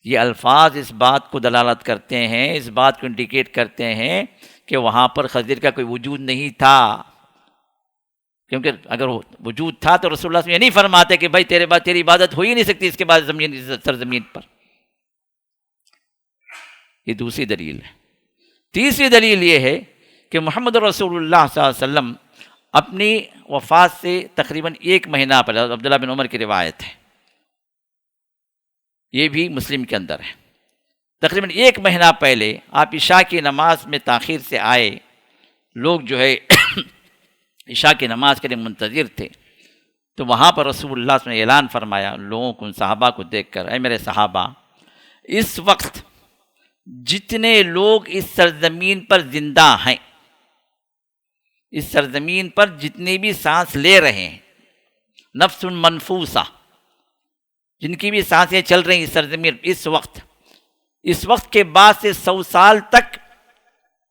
یہ الفاظ اس بات کو دلالت کرتے ہیں، اس بات کو انڈیکیٹ کرتے ہیں کہ وہاں پر خضر کا کوئی وجود نہیں تھا، کیونکہ اگر وجود تھا تو رسول اللہ صلی اللہ علیہ وسلم یہ نہیں فرماتے کہ بھائی تیرے بعد تیری عبادت ہو ہی نہیں سکتی اس کے بعد سرزمین پر۔ یہ دوسری دلیل ہے۔ تیسری دلیل یہ ہے کہ محمد رسول اللہ صلی اللہ علیہ وسلم اپنی وفات سے تقریباً 1 مہینہ پہلے، عبداللہ بن عمر کی روایت ہے، یہ بھی مسلم کے اندر ہے، تقریباً 1 مہینہ پہلے آپ عشاء کی نماز میں تاخیر سے آئے، لوگ جو ہے عشاء کی نماز کے لیے منتظر تھے، تو وہاں پر رسول اللہ صلی اللہ علیہ وسلم نے اعلان فرمایا لوگوں کو، ان صحابہ کو دیکھ کر، اے میرے صحابہ، اس وقت جتنے لوگ اس سرزمین پر زندہ ہیں، اس سرزمین پر جتنے بھی سانس لے رہے ہیں، نفس منفوسہ، جن کی بھی سانسیں چل رہی ہیں اس سرزمین اس وقت کے بعد سے 100 سال تک،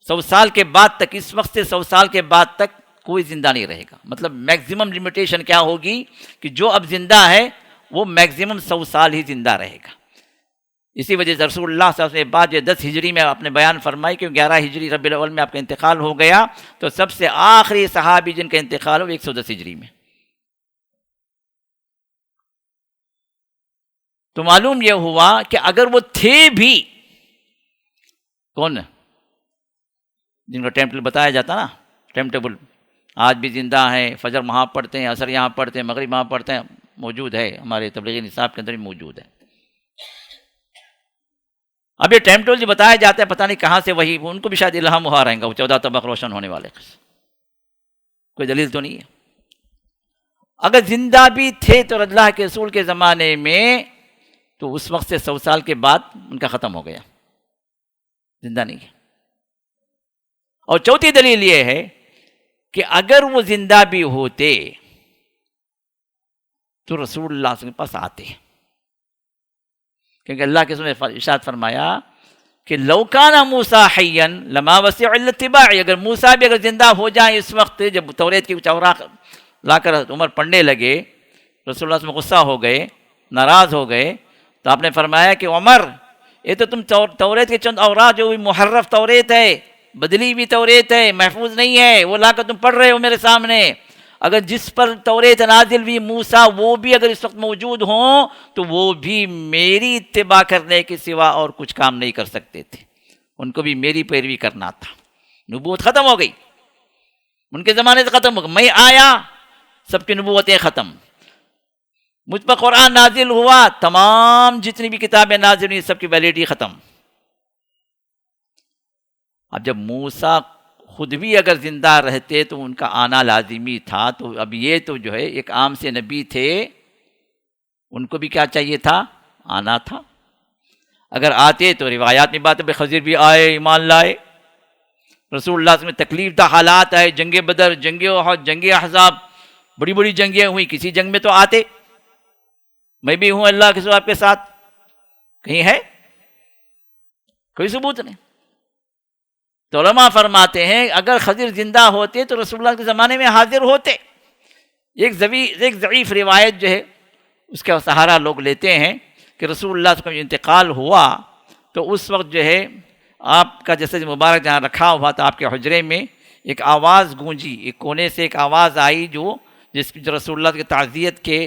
100 سال کے بعد تک، اس وقت سے 100 سال کے بعد تک کوئی زندہ نہیں رہے گا. مطلب میکزیمم لمیٹیشن کیا ہوگی کہ جو اب زندہ ہے وہ میکزیمم 100 سال ہی زندہ رہے گا. اسی وجہ سے رسول اللہ صلی اللہ علیہ وسلم بعد 10 ہجری میں آپ نے بیان فرمائی کہ 11 ہجری ربیع الاول میں آپ کا انتقال ہو گیا، تو سب سے آخری صحابی جن کا انتقال ہو 110 ہجری میں. تو معلوم یہ ہوا کہ اگر وہ تھے بھی، کون جن کا ٹائم ٹیبل بتایا جاتا نا، ٹائم ٹیبل آج بھی زندہ ہیں، فجر وہاں پڑھتے ہیں، عصر یہاں پڑھتے ہیں، مغرب وہاں پڑھتے ہیں، موجود ہے ہمارے تبلیغی نصاب کے اندر بھی موجود ہے. اب یہ ٹائم ٹیبل جو بتایا جاتا ہے پتہ نہیں کہاں سے، وہی ان کو بھی شاید الہام ہوا رہے گا، وہ 14 طبق روشن ہونے والے، کوئی دلیل تو نہیں ہے. اگر زندہ بھی تھے تو اللہ کے رسول کے زمانے میں، تو اس وقت سے 100 سال کے بعد ان کا ختم ہو گیا، زندہ نہیں ہے. اور چوتھی دلیل یہ ہے کہ اگر وہ زندہ بھی ہوتے تو رسول اللہ صلی اللہ علیہ وسلم کے پاس آتے، کیونکہ اللہ کے رسول نے ارشاد فرمایا کہ لو کان موسیٰ حیا لما وسع الا اتباع، اگر موسیٰ بھی اگر زندہ ہو جائیں اس وقت، جب توریت کی کچھ اوراق لا کر عمر پڑھنے لگے، رسول اللہ صلی اللہ علیہ وسلم غصہ ہو گئے، ناراض ہو گئے، تو آپ نے فرمایا کہ عمر یہ تو تم توریت کے چند اوراق، جو محرف توریت ہے، بدلی ہوئی توریت ہے، محفوظ نہیں ہے، وہ لا کر تم پڑھ رہے ہو میرے سامنے، اگر جس پر توریت نازل ہوئی موسیٰ وہ بھی اگر اس وقت موجود ہوں تو وہ بھی میری اتباع کرنے کے سوا اور کچھ کام نہیں کر سکتے تھے، ان کو بھی میری پیروی کرنا تھا. نبوت ختم ہو گئی، ان کے زمانے سے ختم ہو گئی، میں آیا سب کی نبوتیں ختم، مجھ پر قرآن نازل ہوا، تمام جتنی بھی کتابیں نازل ہوئی سب کی ویلیڈی ختم. اب جب موسیٰ خود بھی اگر زندہ رہتے تو ان کا آنا لازمی تھا، تو اب یہ تو جو ہے ایک عام سے نبی تھے، ان کو بھی کیا چاہیے تھا؟ آنا تھا. اگر آتے تو روایات میں بات ہے خضر بھی آئے، ایمان لائے، رسول اللہ صلی اللہ علیہ وسلم تکلیف دہ حالات آئے، جنگ بدر، جنگ احد، جنگ احزاب، بڑی بڑی جنگیں ہوئی، کسی جنگ میں تو آتے. میں بھی ہوں اللہ کے آپ کے ساتھ، کہیں ہے کوئی ثبوت نہیں. تو علماء فرماتے ہیں اگر خضر زندہ ہوتے تو رسول اللہ کے زمانے میں حاضر ہوتے. ایک ضعیف روایت جو ہے اس کا سہارا لوگ لیتے ہیں کہ رسول اللہ کا انتقال ہوا تو اس وقت جو ہے آپ کا جسد مبارک جہاں رکھا ہوا تھا آپ کے حجرے میں، ایک آواز گونجی، ایک کونے سے ایک آواز آئی جو رسول اللہ کی تعزیت کے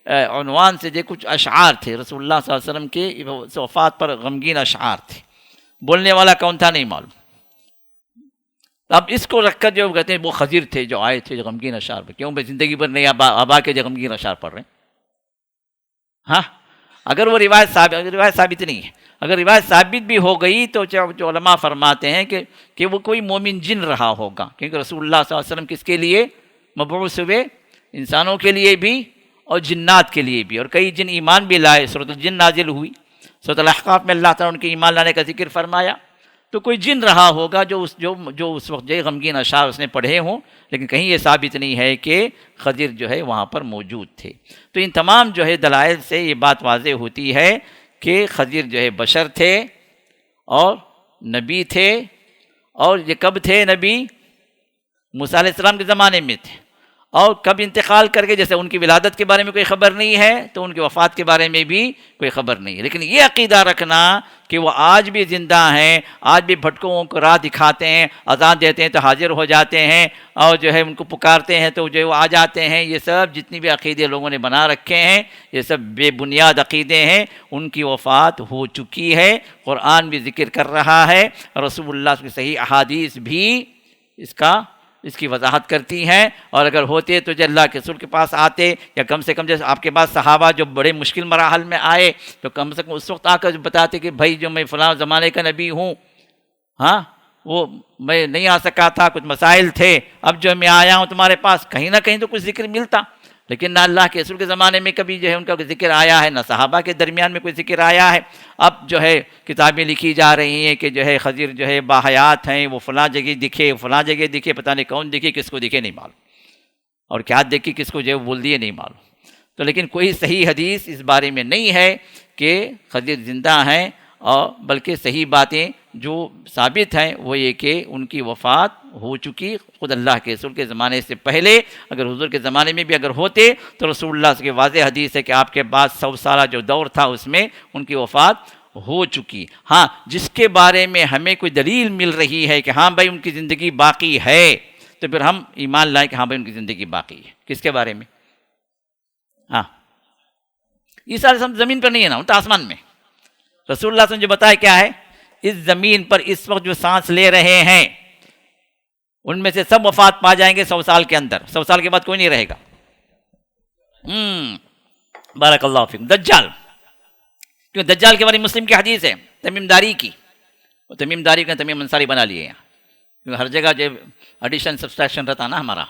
عنوان سے جو کچھ اشعار تھے، رسول اللہ صلی اللہ علیہ وسلم کے وفات پر غمگین اشعار تھے. بولنے والا کون تھا نہیں معلوم. اب اس کو رکھ کر جو کہتے ہیں وہ خضر تھے جو آئے تھے جو غمگین اشعار پر. کیوں بھائی زندگی بھر نہیں آبا کے جو غمگین اشعار پڑھ رہے ہیں؟ ہاں اگر وہ روایت ثابت نہیں ہے، اگر روایت ثابت بھی ہو گئی تو جو علماء فرماتے ہیں کہ وہ کوئی مومن جن رہا ہوگا، کیونکہ رسول اللہ صلی اللہ علیہ وسلم کس کے لیے مبعوث ہوئے؟ انسانوں کے لیے بھی اور جنات کے لیے بھی، اور کئی جن ایمان بھی لائے. سورۃ الجن نازل ہوئی، سورۃ الاحقاف میں اللہ تعالیٰ ان کے ایمان لانے کا ذکر فرمایا. تو کوئی جن رہا ہوگا جو اس وقت جو غمگین اشعار اس نے پڑھے ہوں، لیکن کہیں یہ ثابت نہیں ہے کہ خضر جو ہے وہاں پر موجود تھے. تو ان تمام جو ہے دلائل سے یہ بات واضح ہوتی ہے کہ خضر جو ہے بشر تھے اور نبی تھے. اور یہ کب تھے نبی؟ موسیٰ علیہ السلام کے زمانے میں تھے. اور کب انتقال کر کے، جیسے ان کی ولادت کے بارے میں کوئی خبر نہیں ہے تو ان کی وفات کے بارے میں بھی کوئی خبر نہیں ہے. لیکن یہ عقیدہ رکھنا کہ وہ آج بھی زندہ ہیں، آج بھی بھٹکوں کو راہ دکھاتے ہیں، اذان دیتے ہیں تو حاضر ہو جاتے ہیں، اور جو ہے ان کو پکارتے ہیں تو جو ہے وہ آ جاتے ہیں، یہ سب جتنی بھی عقیدے لوگوں نے بنا رکھے ہیں یہ سب بے بنیاد عقیدے ہیں. ان کی وفات ہو چکی ہے، قرآن بھی ذکر کر رہا ہے، رسول اللہ کی صحیح احادیث بھی اس کی وضاحت کرتی ہیں. اور اگر ہوتے تو جو اللہ کے رسول کے پاس آتے، یا کم سے کم جیسے آپ کے پاس صحابہ جو بڑے مشکل مراحل میں آئے تو کم سے کم اس وقت آ کر بتاتے کہ بھائی جو میں فلاں زمانے کا نبی ہوں، ہاں وہ میں نہیں آ سکا تھا، کچھ مسائل تھے، اب جو میں آیا ہوں تمہارے پاس، کہیں نہ کہیں تو کچھ ذکر ملتا. لیکن نہ اللہ کے رسول کے زمانے میں کبھی جو ہے ان کا کوئی ذکر آیا ہے، نہ صحابہ کے درمیان میں کوئی ذکر آیا ہے۔ اب جو ہے کتابیں لکھی جا رہی ہیں کہ جو ہے خضر جو ہے باحیات ہیں، وہ فلاں جگہ دکھے، فلاں جگہ دکھے، پتہ نہیں کون دکھے، کس کو دکھے نہیں معلوم، اور کیا دیکھی کس کو جو ہے بول دیے نہیں معلوم۔ تو لیکن کوئی صحیح حدیث اس بارے میں نہیں ہے کہ خضر زندہ ہیں، اور بلکہ صحیح باتیں جو ثابت ہیں وہ یہ کہ ان کی وفات ہو چکی خود اللہ کے رسول کے زمانے سے پہلے۔ اگر حضور کے زمانے میں بھی اگر ہوتے تو رسول اللہ کی واضح حدیث ہے کہ آپ کے بعد 100 سالہ جو دور تھا اس میں ان کی وفات ہو چکی۔ ہاں، جس کے بارے میں ہمیں کوئی دلیل مل رہی ہے کہ ہاں بھائی ان کی زندگی باقی ہے، تو پھر ہم ایمان لائیں کہ ہاں بھائی ان کی زندگی باقی ہے۔ کس کے بارے میں؟ ہاں، عیسیٰ علیہ السلام زمین پر نہیں ہے نا، ان تو آسمان میں۔ رسول اللہ صلی اللہ علیہ وسلم جو بتایا کیا ہے، اس زمین پر اس وقت جو سانس لے رہے ہیں ان میں سے سب وفات پا جائیں گے 100 سال کے اندر، 100 سال کے بعد کوئی نہیں رہے گا۔ بارک اللہ فیکم۔ دجال، کیوں دجال کے بارے میں مسلم کی حدیث ہے تمیم داری کی، وہ تمیم داری کا تمیم انصاری بنا لیے ہیں، کیونکہ ہر جگہ جو ایڈیشن سبسٹریکشن رہتا نا ہمارا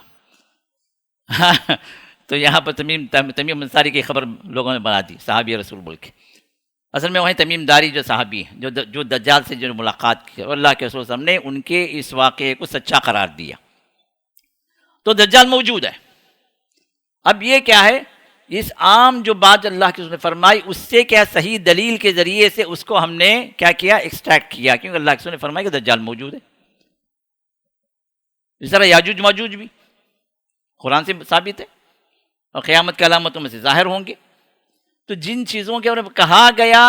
تو یہاں پر تمیم انصاری کی خبر لوگوں نے بنا دی، صحابی رسول بول کے۔ اصل میں وہیں تمیم داری جو صحابی ہیں جو دجال سے جو ملاقات کی، اور اللہ کے رسول صلی اللہ علیہ وسلم نے ان کے اس واقعے کو سچا قرار دیا۔ تو دجال موجود ہے۔ اب یہ کیا ہے، اس عام جو بات اللہ کے رسول نے فرمائی اس سے کیا صحیح دلیل کے ذریعے سے اس کو ہم نے کیا کیا، ایکسٹریکٹ کیا، کیونکہ اللہ کے رسول نے فرمایا کہ دجال موجود ہے۔ اس طرح یاجوج ماجوج بھی قرآن سے ثابت ہے اور قیامت کی علامتوں میں سے ظاہر ہوں گے۔ تو جن چیزوں کے بارے میں کہا گیا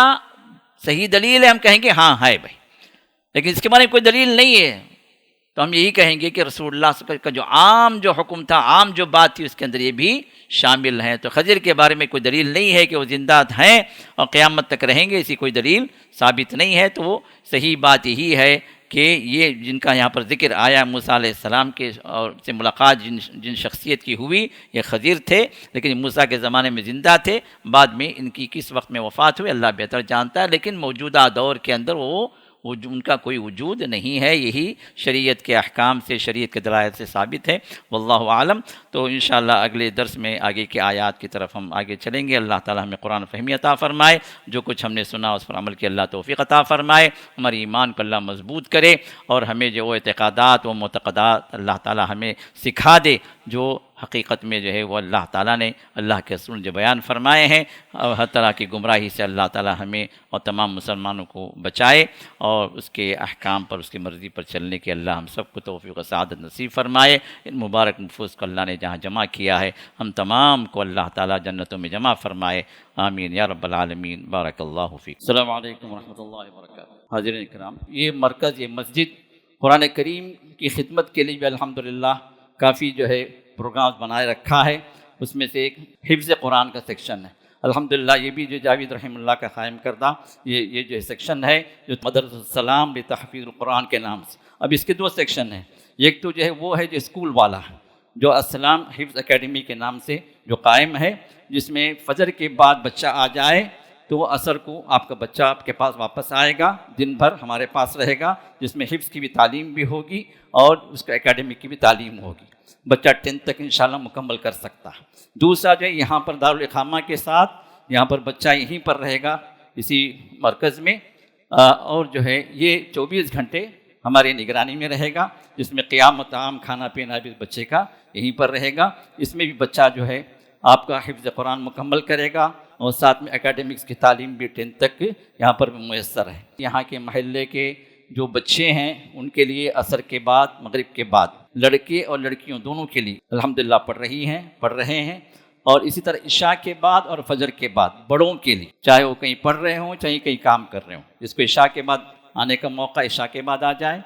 صحیح دلیل ہے، ہم کہیں گے ہاں ہے بھائی، لیکن اس کے بارے میں کوئی دلیل نہیں ہے تو ہم یہی کہیں گے کہ رسول اللہ صلی اللہ علیہ وسلم کا جو عام جو حکم تھا، عام جو بات تھی، اس کے اندر یہ بھی شامل ہیں۔ تو خضر کے بارے میں کوئی دلیل نہیں ہے کہ وہ زندہ ہیں اور قیامت تک رہیں گے، اسی کوئی دلیل ثابت نہیں ہے۔ تو وہ صحیح بات یہی ہے کہ یہ جن کا یہاں پر ذکر آیا موسیٰ علیہ السلام کے اور سے ملاقات جن شخصیت کی ہوئی، یہ خضر تھے، لیکن موسیٰ کے زمانے میں زندہ تھے، بعد میں ان کی کس وقت میں وفات ہوئی اللہ بہتر جانتا ہے، لیکن موجودہ دور کے اندر ان کا کوئی وجود نہیں ہے۔ یہی شریعت کے احکام سے، شریعت کے دلائل سے ثابت ہے، واللہ عالم۔ تو انشاءاللہ اگلے درس میں آگے کی آیات کی طرف ہم آگے چلیں گے۔ اللہ تعالی ہمیں قرآن فہمی عطا فرمائے، جو کچھ ہم نے سنا اس پر عمل کی اللہ توفیق عطا فرمائے، ہماری ایمان کو اللہ مضبوط کرے، اور ہمیں جو اعتقادات و معتقدات اللہ تعالی ہمیں سکھا دے جو حقیقت میں جو ہے وہ اللہ تعالیٰ نے، اللہ کے رسول جو بیان فرمائے ہیں، اور ہر طرح کی گمراہی سے اللہ تعالیٰ ہمیں اور تمام مسلمانوں کو بچائے، اور اس کے احکام پر، اس کی مرضی پر چلنے کے اللہ ہم سب کو توفیق و سعادت نصیب فرمائے۔ ان مبارک نفوس کو اللہ نے جہاں جمع کیا ہے، ہم تمام کو اللہ تعالیٰ جنتوں میں جمع فرمائے، آمین یا رب العالمین۔ بارک اللہ فیک۔ السلام علیکم ورحمۃ اللہ وبرکاتہ۔ حاضرین کرام، یہ مرکز، یہ مسجد قرآن کریم کی خدمت کے لیے بھی الحمدللہ کافی جو ہے پروگرام بنائے رکھا ہے۔ اس میں سے ایک حفظ قرآن کا سیکشن ہے، الحمدللہ یہ بھی جو جاوید رحمہ اللہ کا قائم کردہ یہ جو سیکشن ہے، جو مدرسۃ السلام لتحفیظ القرآن کے نام سے۔ اب اس کے 2 سیکشن ہیں، ایک تو جو ہے وہ ہے جو اسکول والا ہے، جو السلام حفظ اکیڈمی کے نام سے جو قائم ہے، جس میں فجر کے بعد بچہ آ جائے تو وہ عصر کو آپ کا بچہ آپ کے پاس واپس آئے گا، دن بھر ہمارے پاس رہے گا، جس میں حفظ کی بھی تعلیم بھی ہوگی اور اس کا اکیڈمک کی بھی تعلیم ہوگی۔ بچہ 10 تک انشاءاللہ مکمل کر سکتا ہے۔ دوسرا جو ہے یہاں پر دارالاقامہ کے ساتھ یہاں پر بچہ یہیں پر رہے گا اسی مرکز میں، اور جو ہے یہ 24 گھنٹے ہماری نگرانی میں رہے گا، جس میں قیام و طعام، کھانا پینا بھی بچے کا یہیں پر رہے گا۔ اس میں بھی بچہ جو ہے آپ کا حفظ قرآن مکمل کرے گا، اور ساتھ میں اکیڈمکس کی تعلیم بھی 10 تک یہاں پر میسر ہے۔ یہاں کے محلے کے جو بچے ہیں ان کے لیے عصر کے بعد، مغرب کے بعد، لڑکے اور لڑکیوں دونوں کے لیے الحمدللہ پڑھ رہے ہیں، اور اسی طرح عشاء کے بعد اور فجر کے بعد بڑوں کے لیے، چاہے وہ کہیں پڑھ رہے ہوں چاہے کہیں کام کر رہے ہوں، جس کو عشاء کے بعد آنے کا موقع عشاء کے بعد آ جائے،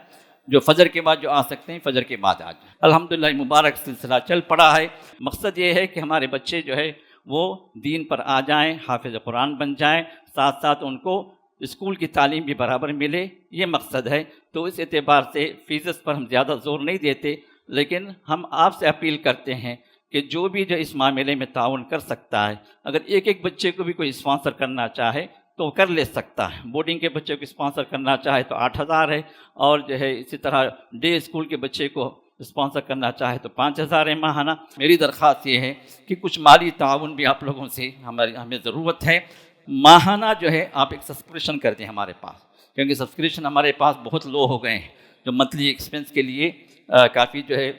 جو فجر کے بعد جو آ سکتے ہیں فجر کے بعد آ جائیں۔ الحمدللہ مبارک سلسلہ چل پڑا ہے۔ مقصد یہ ہے کہ ہمارے بچے جو ہے وہ دین پر آ جائیں، حافظ قرآن بن جائیں، ساتھ ساتھ ان کو اسکول کی تعلیم بھی برابر ملے، یہ مقصد ہے۔ تو اس اعتبار سے فیسز پر ہم زیادہ زور نہیں دیتے، لیکن ہم آپ سے اپیل کرتے ہیں کہ جو بھی جو اس معاملے میں تعاون کر سکتا ہے، اگر ایک بچے کو بھی کوئی اسپانسر کرنا چاہے تو کر لے سکتا ہے۔ بورڈنگ کے بچے کو اسپانسر کرنا چاہے تو 8000 ہے، اور جو ہے اسی طرح ڈے اسکول کے بچے کو اسپانسر کرنا چاہے تو 5,000 ہے ماہانہ. میری درخواست یہ ہے کہ کچھ مالی تعاون بھی آپ لوگوں سے ہمیں ضرورت ہے. ماہانہ جو ہے آپ ایک سبسکرپشن کر دیں ہمارے پاس، کیونکہ سبسکرپشن ہمارے پاس بہت لو ہو گئے ہیں، جو منتھلی ایکسپنس کے لیے کافی جو ہے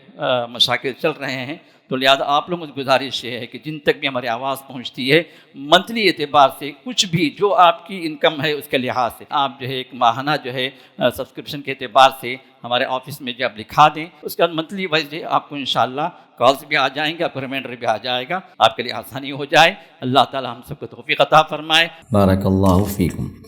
مشاکل چل رہے ہیں. تو لہٰذا آپ لوگوں سے گزارش یہ ہے کہ جن تک بھی ہماری آواز پہنچتی ہے، منتھلی اعتبار سے کچھ بھی جو آپ کی انکم ہے اس کے لحاظ سے آپ جو ہے ایک ماہانہ جو ہے سبسکرپشن کے اعتبار سے ہمارے آفس میں جب لکھا دیں، اس کا منتھلی وائز آپ کو انشاءاللہ کالز بھی آ جائیں گے، آپ کو ریمائنڈر بھی آ جائے گا، آپ کے لیے آسانی ہو جائے. اللہ تعالی ہم سب کو توفیق عطا فرمائے. بارک اللہ فیکم.